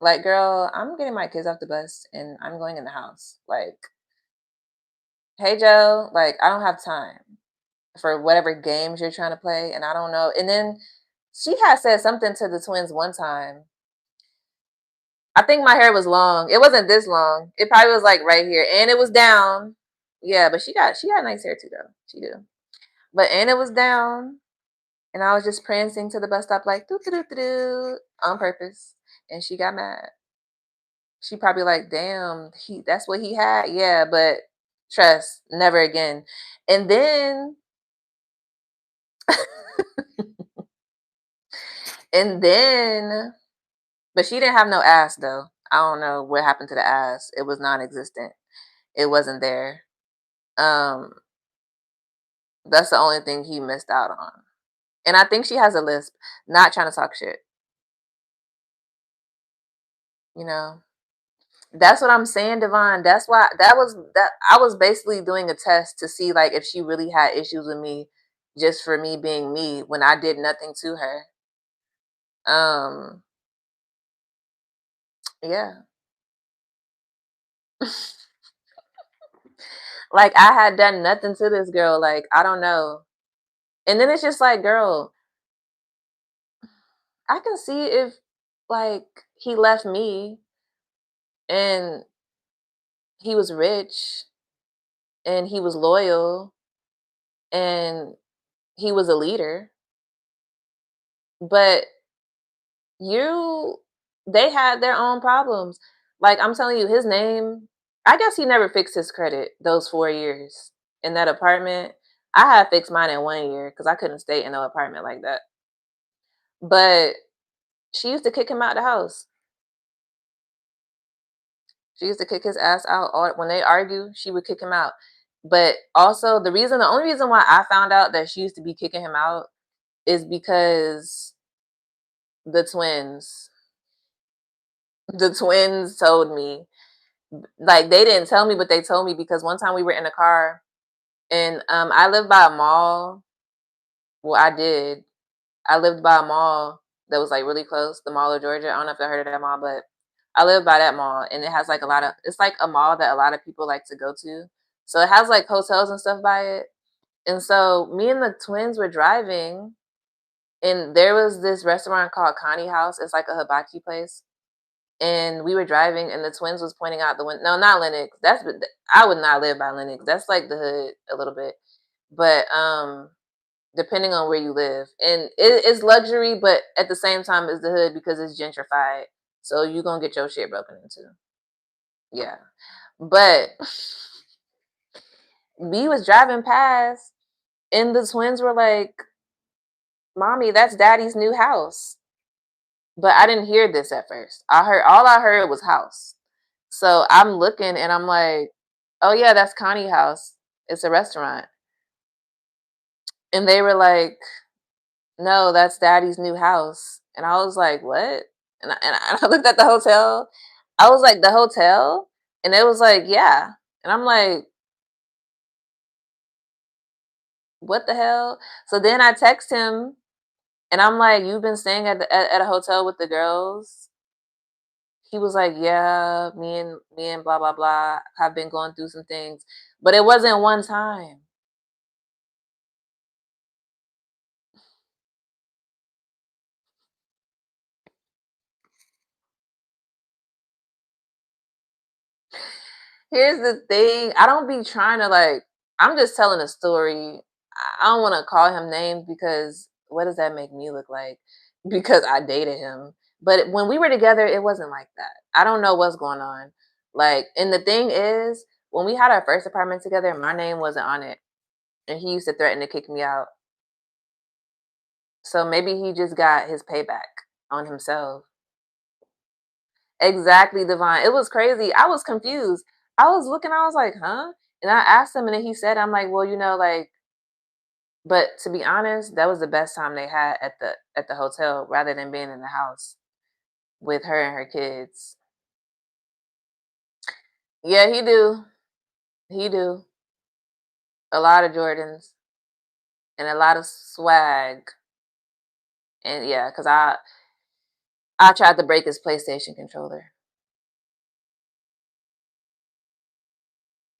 Like, girl, I'm getting my kids off the bus and I'm going in the house. Like, hey Joe, like I don't have time for whatever games you're trying to play, and I don't know. And then she had said something to the twins one time. I think my hair was long. It wasn't this long. It probably was like right here, and it was down. Yeah, but she got nice hair too though. She do. But and it was down, and I was just prancing to the bus stop like doo doo doo doo doo on purpose, and she got mad. She probably like, damn, that's what he had. Yeah, but trust, never again. And then and then but she didn't have no ass though. I don't know what happened to the ass. It was non-existent. It wasn't there. Um, that's the only thing he missed out on. And I think she has a lisp. Not trying to talk shit. You know. That's what I'm saying, Devon. That's why that I was basically doing a test to see like if she really had issues with me just for me being me when I did nothing to her. Um, yeah. Like I had done nothing to this girl. Like, I don't know. And then it's just like, girl, I can see if like he left me and he was rich and he was loyal and he was a leader. But you they had their own problems. Like, I'm telling you, his name, I guess he never fixed his credit those 4 years in that apartment. I had fixed mine in 1 year because I couldn't stay in no apartment like that. But she used to kick him out the house. She used to kick his ass out. All when they argue, she would kick him out. But also the only reason why I found out that she used to be kicking him out is because the twins. The twins told me. Like, they didn't tell me, but they told me because one time we were in a car and I lived by a mall. Well, I did. I lived by a mall that was like really close, the Mall of Georgia. I don't know if I heard of that mall, but I live by that mall and it has like a lot of it's like a mall that a lot of people like to go to. So it has like hotels and stuff by it. And so me and the twins were driving and there was this restaurant called Connie House. It's like a hibachi place. And we were driving and the twins was pointing out the window. No, not Lennox. I would not live by Lennox. That's like the hood a little bit. But depending on where you live. And it's luxury, but at the same time it's the hood because it's gentrified. So you're gonna get your shit broken into. Yeah. But we was driving past and the twins were like, Mommy, that's daddy's new house. But I didn't hear this at first. All I heard was house. So I'm looking and I'm like, oh yeah, that's Connie house. It's a restaurant. And they were like, no, that's daddy's new house. And I was like, what? And I looked at the hotel. I was like, the hotel? And it was like, yeah. And I'm like, what the hell? So then I text him and I'm like, you've been staying at a hotel with the girls? He was like, yeah, me and blah blah blah have been going through some things. But it wasn't one time. Here's the thing. I don't be trying to like I'm just telling a story. I don't want to call him names because what does that make me look like? Because I dated him. But when we were together, it wasn't like that. I don't know what's going on. Like, and the thing is, when we had our first apartment together, my name wasn't on it. And he used to threaten to kick me out. So maybe he just got his payback on himself. Exactly, Divine. It was crazy. I was confused. I was looking, I was like, huh? And I asked him, and then he said, I'm like, well, like, but to be honest, that was the best time they had at the hotel rather than being in the house with her and her kids. Yeah, he do. He do. A lot of Jordans and a lot of swag. And yeah, because I tried to break his PlayStation controller.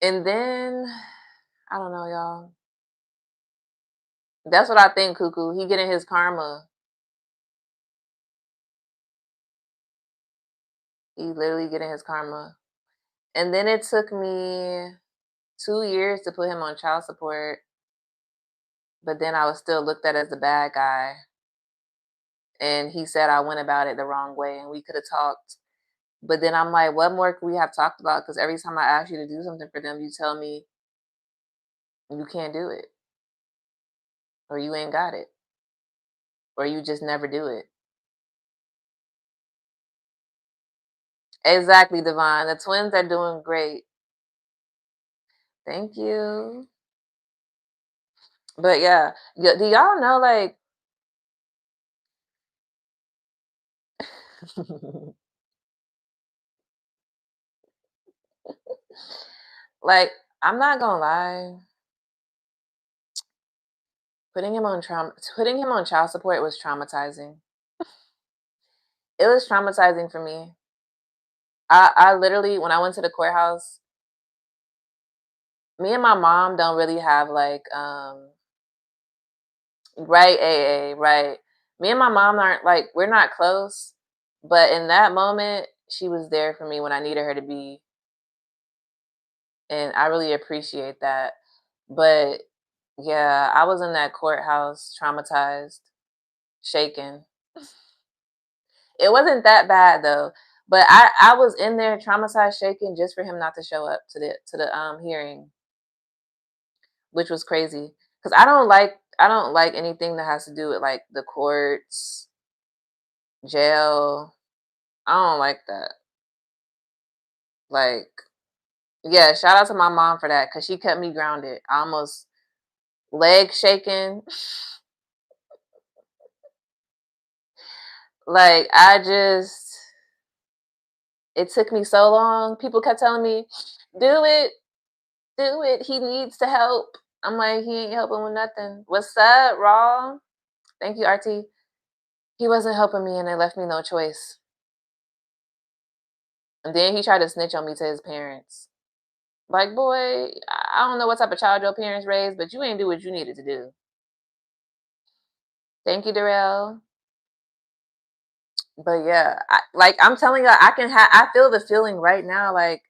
And then I don't know, y'all. That's what I think, Cuckoo. He getting his karma. He literally getting his karma. And then it took me 2 years to put him on child support, but then I was still looked at as the bad guy. And he said I went about it the wrong way and we could have talked. But then I'm like, what more could we have talked about? Because every time I ask you to do something for them, you tell me you can't do it, or you ain't got it, or you just never do it. Exactly, Divine. The twins are doing great. Thank you. But yeah, do y'all know like like I'm not gonna lie, putting him on child support was traumatizing. It was traumatizing for me. I literally when I went to the courthouse, me and my mom don't really have like right AA, right. Me and my mom aren't like we're not close, but in that moment she was there for me when I needed her to be. and I really appreciate that. But yeah, I was in that courthouse traumatized, shaken. It wasn't that bad though. But I was in there traumatized, shaken just for him not to show up to the hearing, which was crazy. Cause I don't like anything that has to do with like the courts, jail. I don't like that. Like, yeah, shout out to my mom for that because she kept me grounded. I almost leg shaking. Like I just it took me so long. People kept telling me, do it, do it. He needs to help. I'm like, he ain't helping with nothing. What's up, Raw? Thank you, RT. He wasn't helping me and it left me no choice. And then he tried to snitch on me to his parents. Like, boy, I don't know what type of child your parents raised, but you ain't do what you needed to do. Thank you, Darrell. But yeah, like I'm telling you, I feel the feeling right now, like,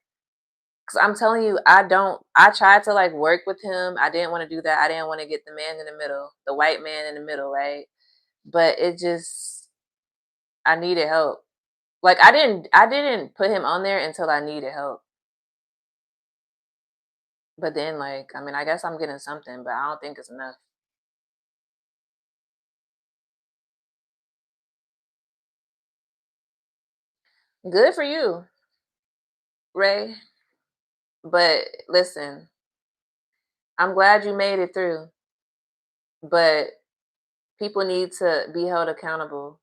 cause I'm telling you, I tried to like work with him. I didn't want to do that. I didn't want to get the man in the middle, the white man in the middle, right? But it just, I needed help. Like I didn't put him on there until I needed help. But then, like, I mean, I guess I'm getting something, but I don't think it's enough. Good for you, Ray. But listen, I'm glad you made it through. But people need to be held accountable.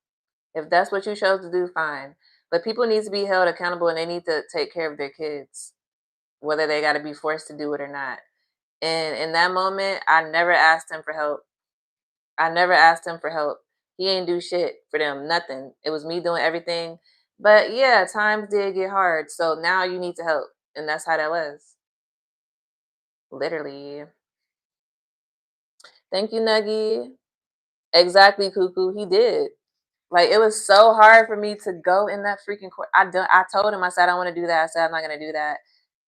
If that's what you chose to do, fine. But people need to be held accountable and they need to take care of their kids, whether they got to be forced to do it or not. And in that moment, I never asked him for help. I never asked him for help. He ain't do shit for them, nothing. It was me doing everything. But yeah, times did get hard. So now you need to help. And that's how that was. Literally. Thank you, Nuggy. Exactly, Cuckoo. He did. Like it was so hard for me to go in that freaking court. I told him, I said I don't want to do that. I said I'm not gonna do that.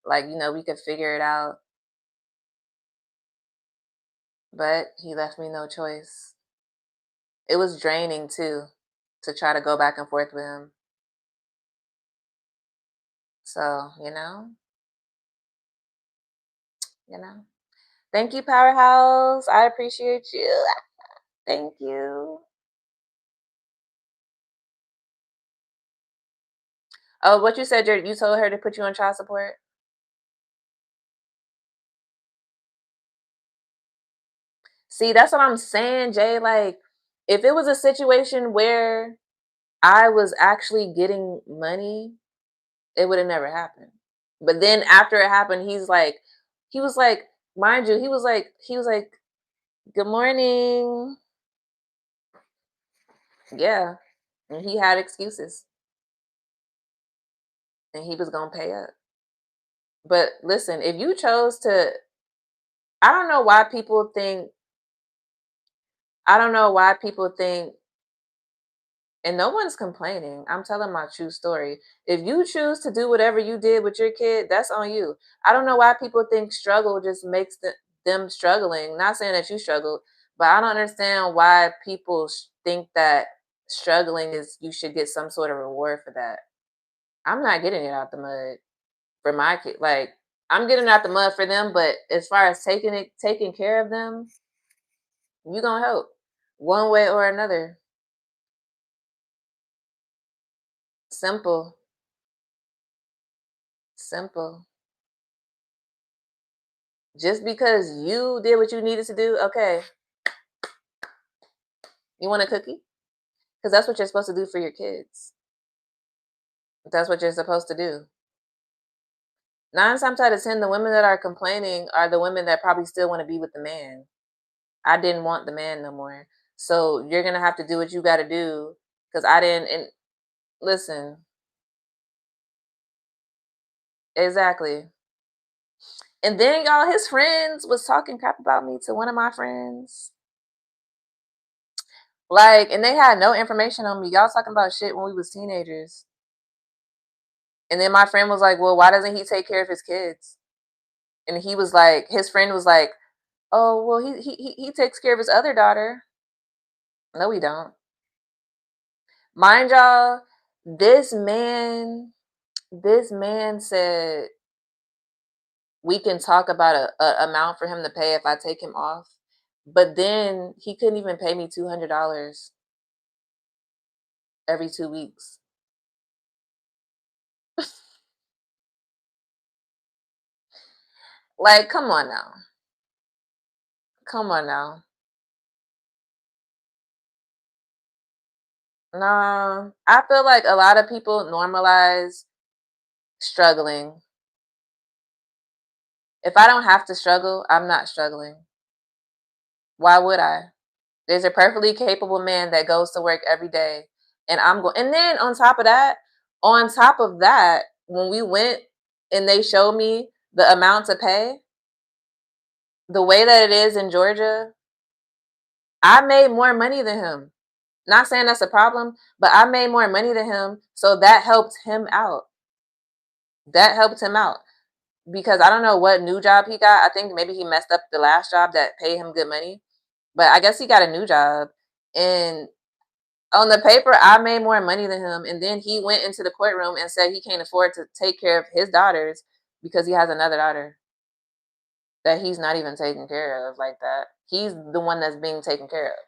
Like, we could figure it out. But he left me no choice. It was draining too to try to go back and forth with him. So, you know. Thank you, Powerhouse. I appreciate you. Thank you. Oh, what you said, you told her to put you on child support? See, that's what I'm saying, Jay. Like, if it was a situation where I was actually getting money, it would have never happened. But then after it happened, he was like, mind you, he was like, good morning. Yeah. And he had excuses and he was going to pay up. But listen, if you chose to, I don't know why people think, I don't know why people think, and no one's complaining. I'm telling my true story. If you choose to do whatever you did with your kid, that's on you. I don't know why people think struggle just makes them struggling. Not saying that you struggled, but I don't understand why people think that struggling is you should get some sort of reward for that. I'm not getting it out the mud for my kid. Like I'm getting it out the mud for them, but as far as taking care of them, you gonna help one way or another. Simple, simple. Just because you did what you needed to do, okay, you want a cookie? Because that's what you're supposed to do for your kids. That's what you're supposed to do. Nine times out of ten, the women that are complaining are the women that probably still want to be with the man. I didn't want the man no more. So you're gonna have to do what you gotta do. Cause I didn't and listen, exactly. And then y'all, his friends was talking crap about me to one of my friends. Like, and they had no information on me. Y'all talking about shit when we was teenagers. And then my friend was like, well, why doesn't he take care of his kids? And he was like, his friend was like, "Oh, well, he takes care of his other daughter." No, we don't. Mind y'all, this man, this man said we can talk about a amount for him to pay if I take him off. But then he couldn't even pay me $200 every 2 weeks. Like, come on now. Come on now. Nah, I feel like a lot of people normalize struggling. If I don't have to struggle, I'm not struggling. Why would I? There's a perfectly capable man that goes to work every day, and I'm going. And then on top of that, when we went and they showed me the amount to pay, the way that it is in Georgia, I made more money than him. Not saying that's a problem, but I made more money than him, so that helped him out. That helped him out because I don't know what new job he got. I think maybe he messed up the last job that paid him good money, but I guess he got a new job. And on the paper, I made more money than him. And then he went into the courtroom and said he can't afford to take care of his daughters because he has another daughter that he's not even taking care of like that. He's the one that's being taken care of.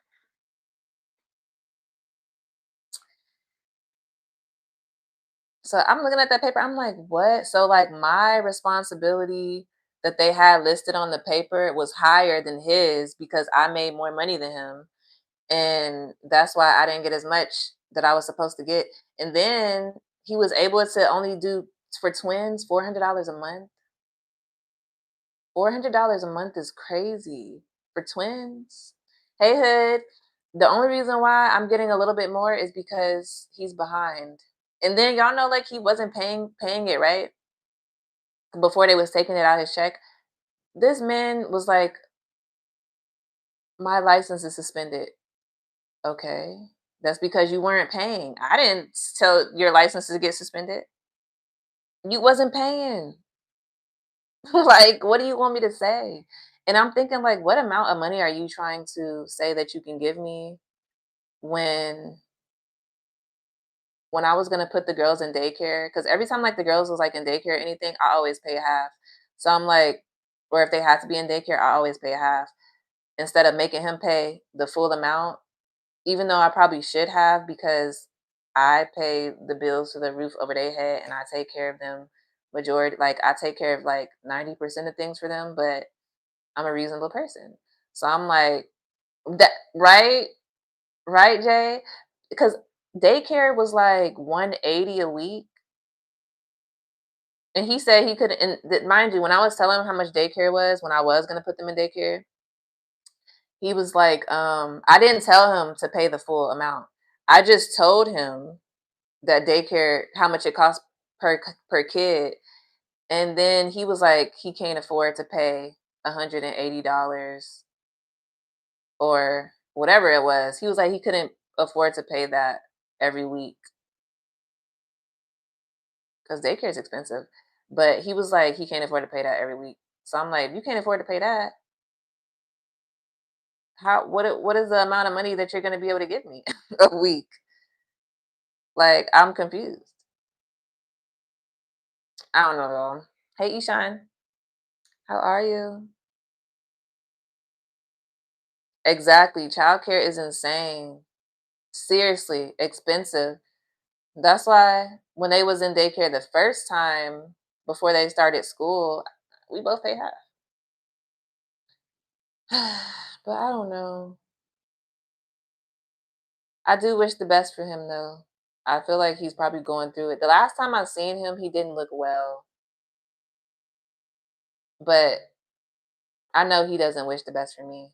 So I'm looking at that paper. I'm like, what? So like my responsibility that they had listed on the paper was higher than his because I made more money than him. And that's why I didn't get as much that I was supposed to get. And then he was able to only do for twins $400 a month. $400 a month is crazy for twins. Hey Hood, the only reason why I'm getting a little bit more is because he's behind. And then y'all know like he wasn't paying it, right? Before they was taking it out his check. This man was like, "My license is suspended." Okay. That's because you weren't paying. I didn't tell your license to get suspended. You wasn't paying. Like, what do you want me to say? And I'm thinking like, what amount of money are you trying to say that you can give me when I was gonna put the girls in daycare? Because every time like the girls was like in daycare or anything, I always pay half. So I'm like, or if they had to be in daycare, I always pay half instead of making him pay the full amount, even though I probably should have because I pay the bills to the roof over their head and I take care of them majority. Like I take care of like 90% of things for them, but I'm a reasonable person. So I'm like, that right, right, Jay? Because daycare was like 180 a week. And he said he could, and mind you, when I was telling him how much daycare was, when I was gonna put them in daycare, he was like, I didn't tell him to pay the full amount. I just told him that daycare, how much it costs per kid, and then he was like, he can't afford to pay $180 or whatever it was. He was like, he couldn't afford to pay that every week because daycare is expensive. But he was like, he can't afford to pay that every week. So I'm like, you can't afford to pay that. How? What is the amount of money that you're going to be able to give me a week? Like, I'm confused. I don't know though. Hey, Ishan, how are you? Exactly. Childcare is insane. Seriously, expensive. That's why when they was in daycare the first time before they started school, we both pay half. But I don't know. I do wish the best for him though. I feel like he's probably going through it. The last time I seen him, he didn't look well. But I know he doesn't wish the best for me.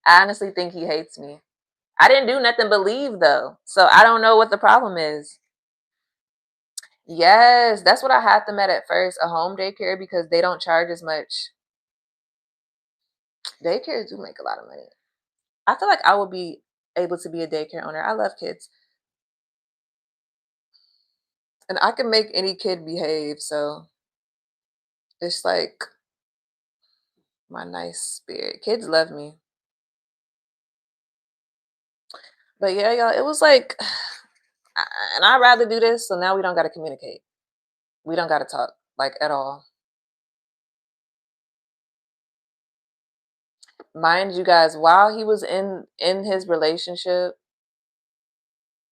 I honestly think he hates me. I didn't do nothing but leave though. So I don't know what the problem is. Yes, that's what I had them at first, a home daycare because they don't charge as much. Daycares do make a lot of money. I feel like I would be able to be a daycare owner. I love kids. And I can make any kid behave, so It's like my nice spirit. Kids love me. But yeah, y'all, it was like, and I'd rather do this. So now we don't got to communicate. We don't got to talk like at all. Mind you guys, while he was in his relationship,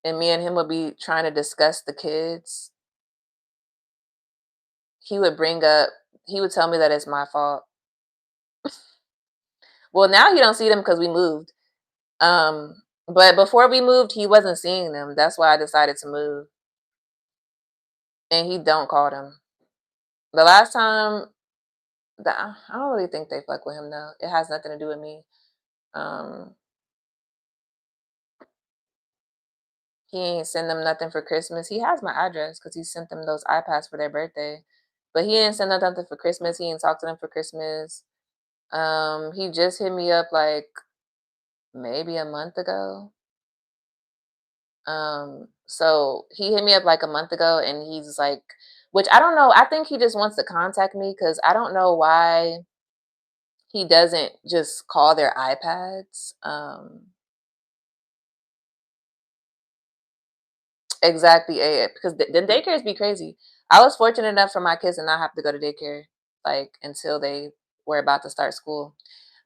and me and him would be trying to discuss the kids, he would bring up, he would tell me that it's my fault. Well, now he don't see them because we moved. But before we moved, he wasn't seeing them. That's why I decided to move. And he don't call them. The last time that I don't really think they fuck with him though. It has nothing to do with me. Um, he ain't send them nothing for Christmas. He has my address because he sent them those iPads for their birthday. But he didn't send them nothing for Christmas. He didn't talk to them for Christmas. He just hit me up like maybe a month ago. So he hit me up like a month ago and he's like, which I don't know. I think he just wants to contact me because I don't know why he doesn't just call their iPads. Exactly, because the daycares be crazy. I was fortunate enough for my kids to not have to go to daycare like until they were about to start school.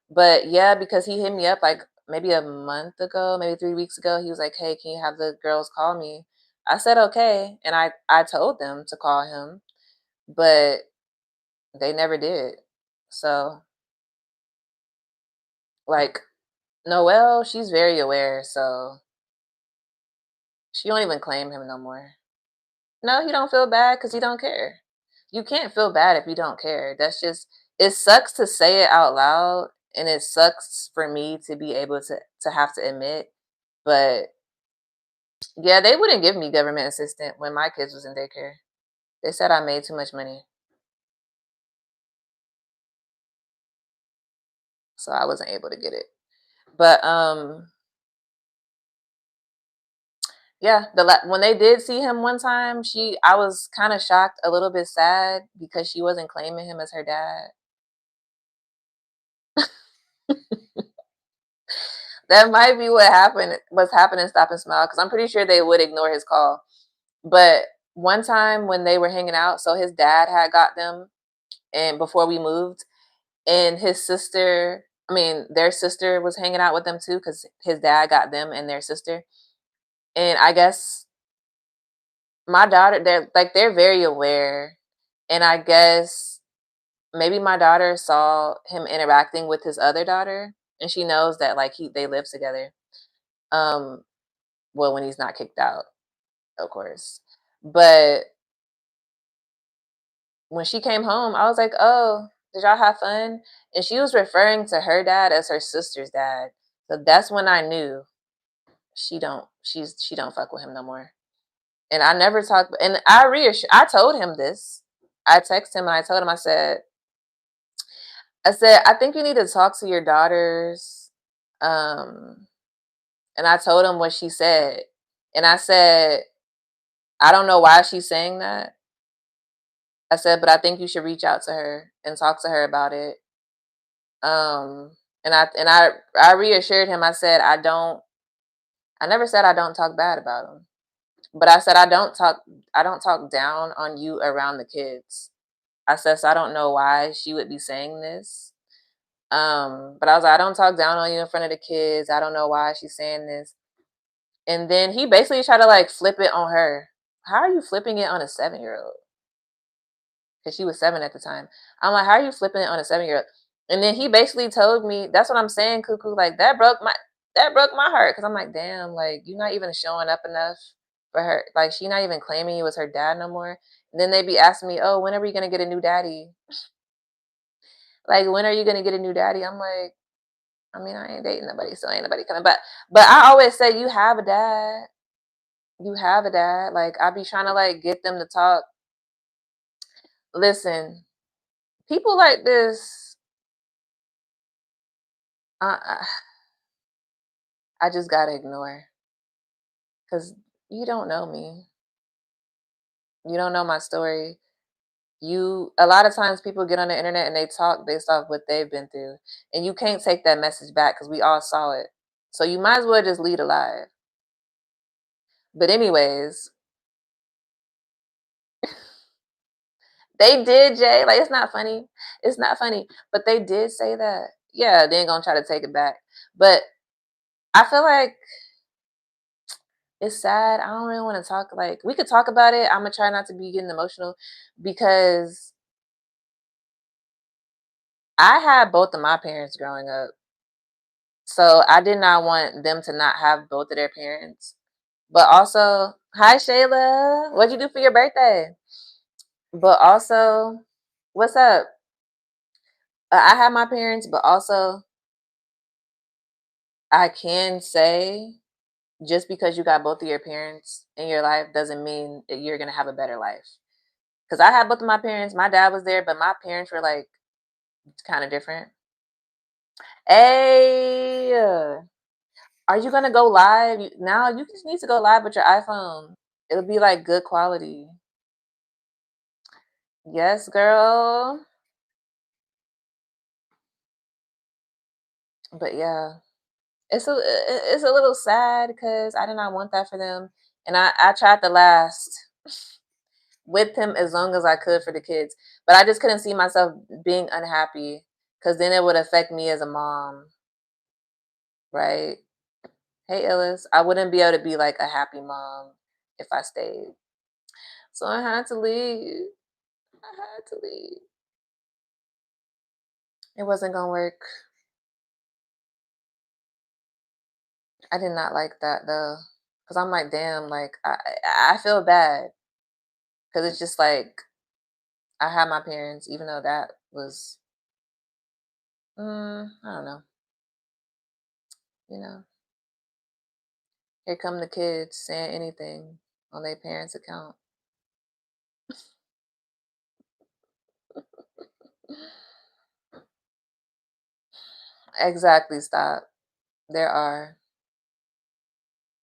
But yeah, because he hit me up like maybe a month ago, maybe 3 weeks ago. He was like, "Hey, can you have the girls call me?" I said okay, and I told them to call him, but they never did. So like Noelle, she's very aware, so she don't even claim him no more. No, he don't feel bad because he don't care. You can't feel bad if you don't care. That's just it sucks to say it out loud and it sucks for me to be able to have to admit. But yeah, they wouldn't give me government assistance when my kids was in daycare. They said I made too much money. So I wasn't able to get it. But yeah, when they did see him one time, she I was kind of shocked, a little bit sad because she wasn't claiming him as her dad. That might be what happened. What's happening? Stop and Smile, because I'm pretty sure they would ignore his call. But one time when they were hanging out, so his dad had got them, and before we moved, and his sister, I mean, their sister was hanging out with them too, because his dad got them and their sister. And I guess my daughter, they're very aware, and I guess maybe my daughter saw him interacting with his other daughter, and she knows that like they live together. Um, well, when he's not kicked out, of course. But when she came home, I was like, "Oh, did y'all have fun?" And she was referring to her dad as her sister's dad. So that's when I knew she don't fuck with him no more. And I never talked and I told him this. I texted him and I told him I said, "I think you need to talk to your daughters." Um and I told him what she said. And I said, "I don't know why she's saying that." I said, "But I think you should reach out to her and talk to her about it." And I reassured him. I never said I don't talk bad about him, but I said I don't talk down on you around the kids. I said so I don't know why she would be saying this. But I was like, I don't talk down on you in front of the kids. I don't know why she's saying this. And then he basically tried to like flip it on her. How are you flipping it on a 7-year-old? Because she was 7 at the time. I'm like, how are you flipping it on a 7-year-old? And then he basically told me, that's what I'm saying, Cuckoo. Like that broke my heart. Cause I'm like, damn, like you're not even showing up enough for her. Like she not even claiming you as her dad no more. And then they be asking me, oh, when are we gonna get a new daddy? Like when are you gonna get a new daddy? I'm like, I mean, I ain't dating nobody, so ain't nobody coming. But I always say you have a dad. You have a dad. Like I be trying to like get them to talk. Listen, people like this, I I just gotta ignore because you don't know me. You don't know my story. A lot of times people get on the internet and they talk based off what they've been through, and you can't take that message back because we all saw it. So you might as well just lead alive. But anyways, they did, Jay. Like, it's not funny. It's not funny. But they did say that. Yeah, they ain't gonna try to take it back. But I feel like it's sad. I don't really want to talk. Like, we could talk about it. I'm gonna try not to be getting emotional because I had both of my parents growing up. So I did not want them to not have both of their parents. But also, hi Shayla. What'd you do for your birthday? But also, what's up? I had my parents, but also I can say just because you got both of your parents in your life doesn't mean that you're gonna have a better life. Because I had both of my parents. My dad was there, but my parents were like kind of different. Hey, are you gonna go live now? You just need to go live with your iPhone. It'll be like good quality. Yes, girl. But yeah, it's a little sad because I did not want that for them, and I tried to last with him as long as I could for the kids, but I just couldn't see myself being unhappy because then it would affect me as a mom, right? Hey, Illis, I wouldn't be able to be like a happy mom if I stayed, so I had to leave. I had to leave. It wasn't gonna work. I did not like that though, because I'm like, damn, like I feel bad because it's just like I had my parents, even though that was, I don't know, you know. Here come the kids saying anything on their parents' account. Exactly, stop. There are.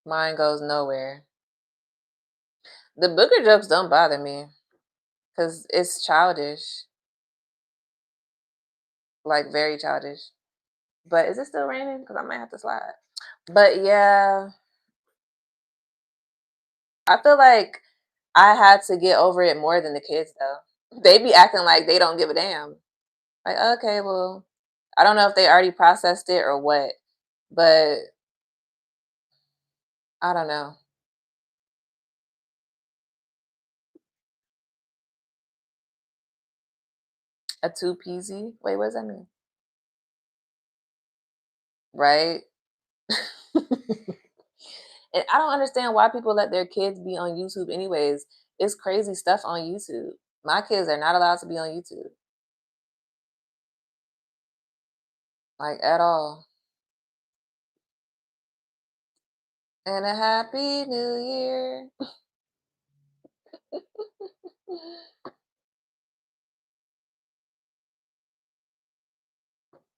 Mine goes nowhere. The booger jokes don't bother me because it's childish, like very childish. But is it still raining? Because I might have to slide. But yeah, I feel like I had to get over it more than the kids though. They be acting like they don't give a damn. Like, okay, well, I don't know if they already processed it or what, but I don't know. A two peasy? Wait, what does that mean? Right? And I don't understand why people let their kids be on YouTube anyways. It's crazy stuff on YouTube. My kids are not allowed to be on YouTube. Like at all. And a happy new year.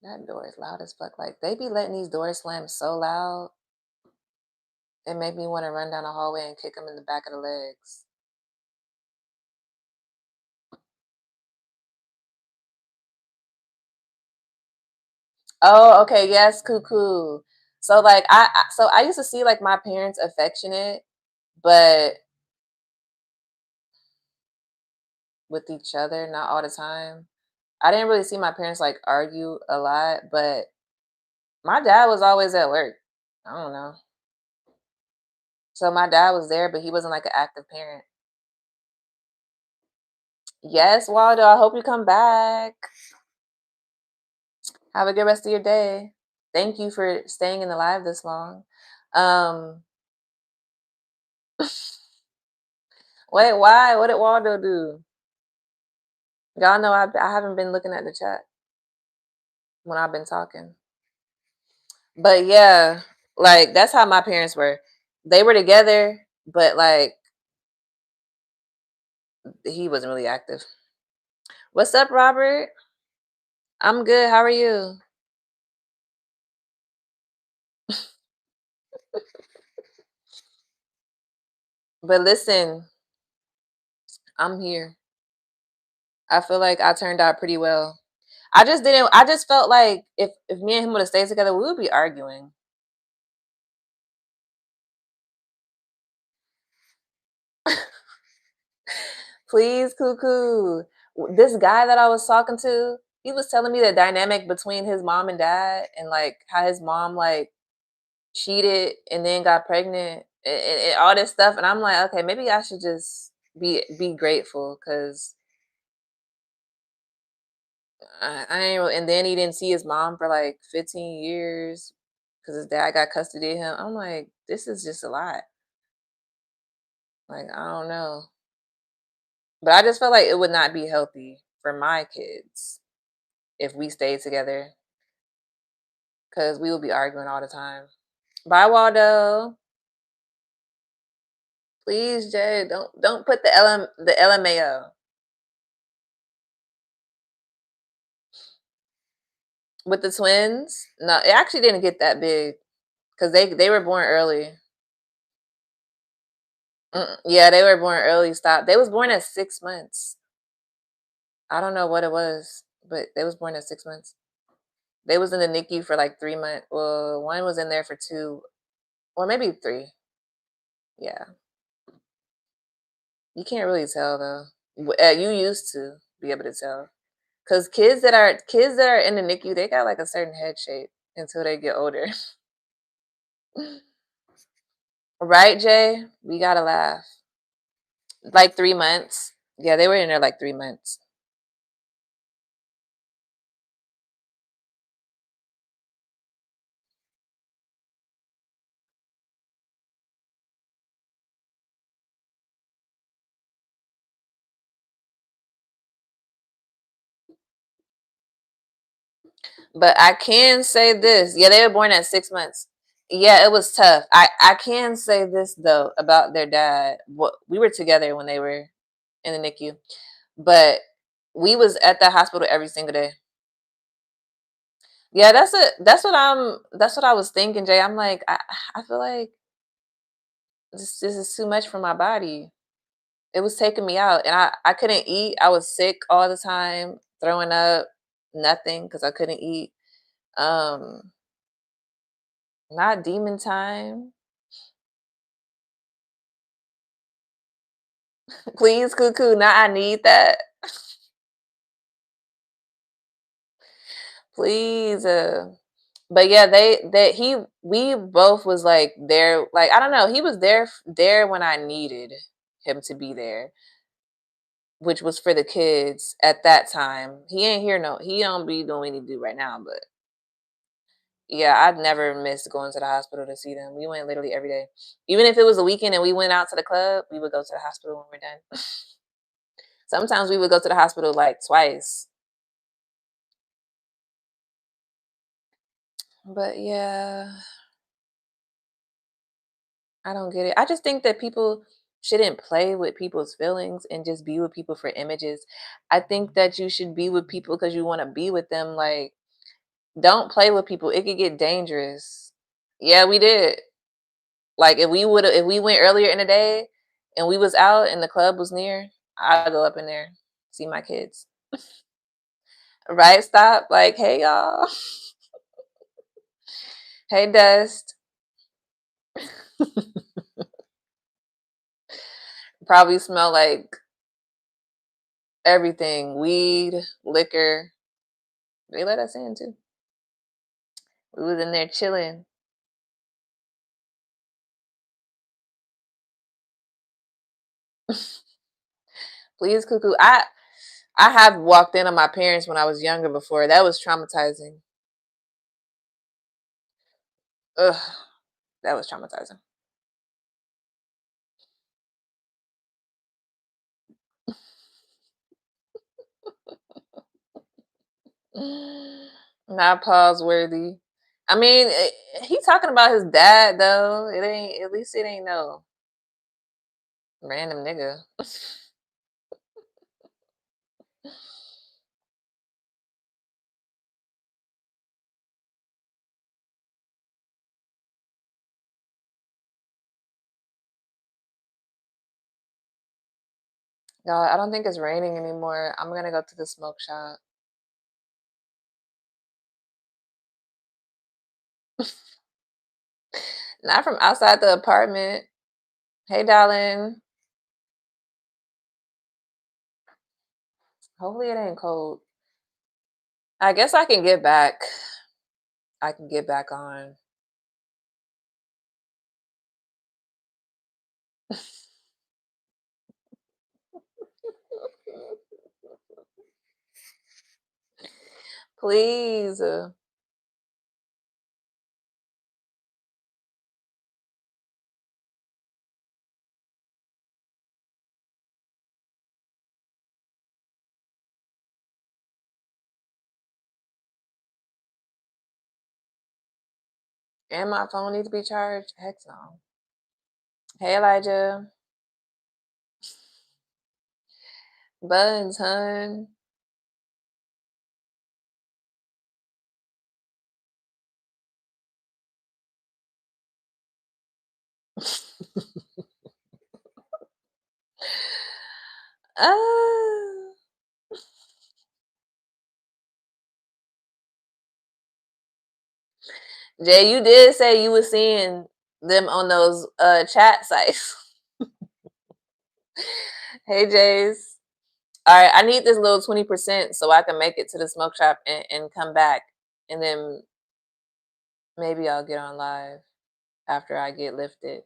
That door is loud as fuck. Like they be letting these doors slam so loud. It made me want to run down the hallway and kick them in the back of the legs. Oh, okay, yes, cuckoo. So like so I used to see like my parents affectionate, but with each other, not all the time. I didn't really see my parents like argue a lot, but my dad was always at work. I don't know. So my dad was there, but he wasn't like an active parent. Yes, Waldo, I hope you come back. Have a good rest of your day. Thank you for staying in the live this long. Um, wait, why? What did Waldo do? Y'all know I haven't been looking at the chat when I've been talking. But yeah, like that's how my parents were. They were together, but like he wasn't really active. What's up, Robert? I'm good. How are you? But listen, I'm here. I feel like I turned out pretty well. I just didn't. I just felt like if me and him would have stayed together, we would be arguing. Please, cuckoo. This guy that I was talking to, he was telling me the dynamic between his mom and dad, and like how his mom like cheated and then got pregnant and all this stuff. And I'm like, okay, maybe I should just be grateful because I ain't. And then he didn't see his mom for like 15 years because his dad got custody of him. I'm like, this is just a lot. Like, I don't know. But I just felt like it would not be healthy for my kids if we stayed together because we would be arguing all the time. Bye, Waldo. Please, Jay, don't put the LMAO with the twins. No, it actually didn't get that big because they were born early. Yeah, they were born early. Stop. They was born at 6 months. I don't know what it was, but they was born at 6 months. They was in the NICU for like 3 months. Well, one was in there for two, or maybe three. Yeah, you can't really tell though. You used to be able to tell because kids that are in the NICU, they got like a certain head shape until they get older. Right, Jay? We gotta laugh. Like 3 months. Yeah, they were in there like 3 months. But I can say this. Yeah, they were born at 6 months. Yeah, it was tough. I can say this though about their dad. What we were together when they were in the NICU, but we was at the hospital every single day. Yeah, that's what I was thinking, Jay. I'm like, I feel like this is too much for my body. It was taking me out, and I couldn't eat. I was sick all the time, throwing up, nothing because I couldn't eat. Um, Not demon time. Please, cuckoo. Now I need that. Please. But yeah, we both was like there. Like I don't know. He was there when I needed him to be there, which was for the kids at that time. He ain't here no. He don't be doing what he do right now. But yeah, I'd never missed going to the hospital to see them. We went literally every day. Even if it was a weekend and we went out to the club, we would go to the hospital when we're done. Sometimes we would go to the hospital like twice. But yeah, I don't get it. I just think that people shouldn't play with people's feelings and just be with people for images. I think that you should be with people because you want to be with them. Like, don't play with people. It could get dangerous. Yeah, we did. Like if we went earlier in the day and we was out and the club was near, I'd go up in there, see my kids. Right? Stop. Like, hey y'all. Hey Dust. Probably smell like everything. Weed, liquor. They let us in too. We was in there chilling. Please, cuckoo. I have walked in on my parents when I was younger before. That was traumatizing. Ugh, that was traumatizing. Not pause worthy. I mean, he talking about his dad though. It ain't. At least it ain't no random nigga. Y'all, I don't think it's raining anymore. I'm gonna go to the smoke shop. Not from outside the apartment. Hey, darling. Hopefully it ain't cold. I guess I can get back. I can get back on. Please. And my phone needs to be charged. Heck no. Hey, Elijah. Buns, hun. Ah. Jay, you did say you were seeing them on those chat sites. Hey, Jays. All right, I need this little 20% so I can make it to the smoke shop and come back. And then maybe I'll get on live after I get lifted.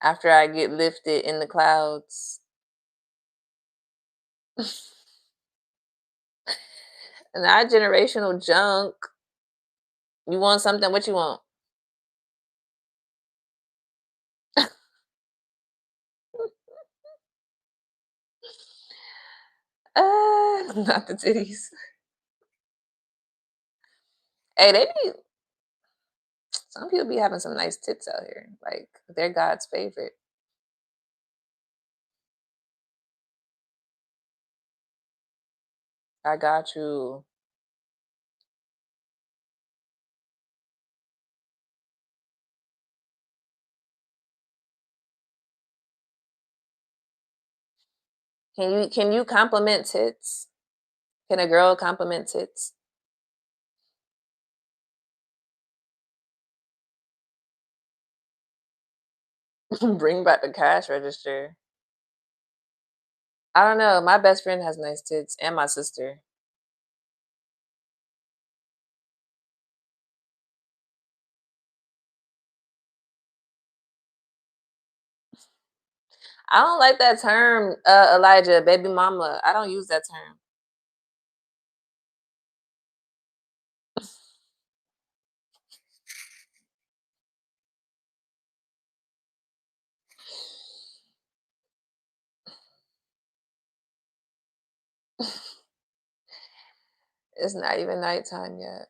After I get lifted in the clouds. Not generational junk. You want something? What you want? Not the titties. Hey, they be some people be having some nice tits out here. Like they're God's favorite. I got you. Can you compliment tits? Can a girl compliment tits? Bring back the cash register. I don't know. My best friend has nice tits, and my sister. I don't like that term, Elijah, baby mama. I don't use that term. It's not even nighttime yet.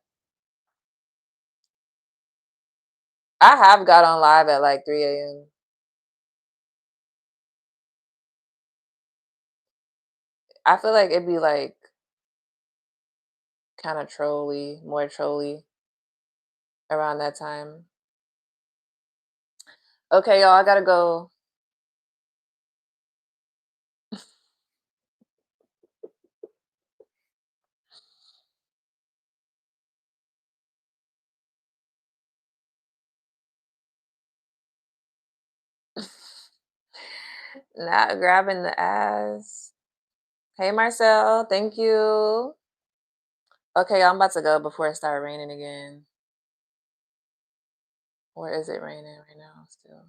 I have got on live at like 3 a.m. I feel like it'd be like kind of trolly, more trolly around that time. Okay, y'all, I gotta go. Not grabbing the ass. Hey, Marcel, thank you. Okay, I'm about to go before it start raining again. Or is it raining right now still?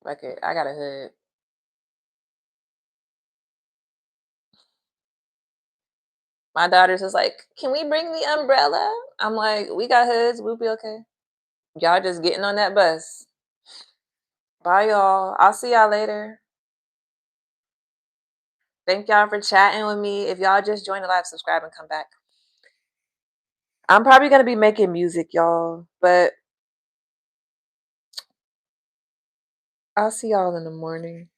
Okay, I got a hood. My daughter's just like, can we bring the umbrella? I'm like, we got hoods. We'll be okay. Y'all just getting on that bus. Bye, y'all. I'll see y'all later. Thank y'all for chatting with me. If y'all just joined the live, subscribe and come back. I'm probably going to be making music, y'all, but I'll see y'all in the morning.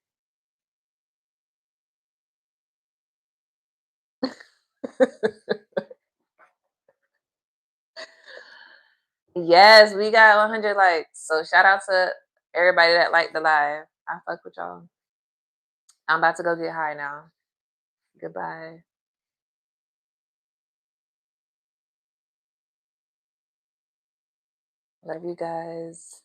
Yes, we got 100 likes. So shout out to everybody that liked the live. I fuck with y'all. I'm about to go get high now. Goodbye. Love you guys.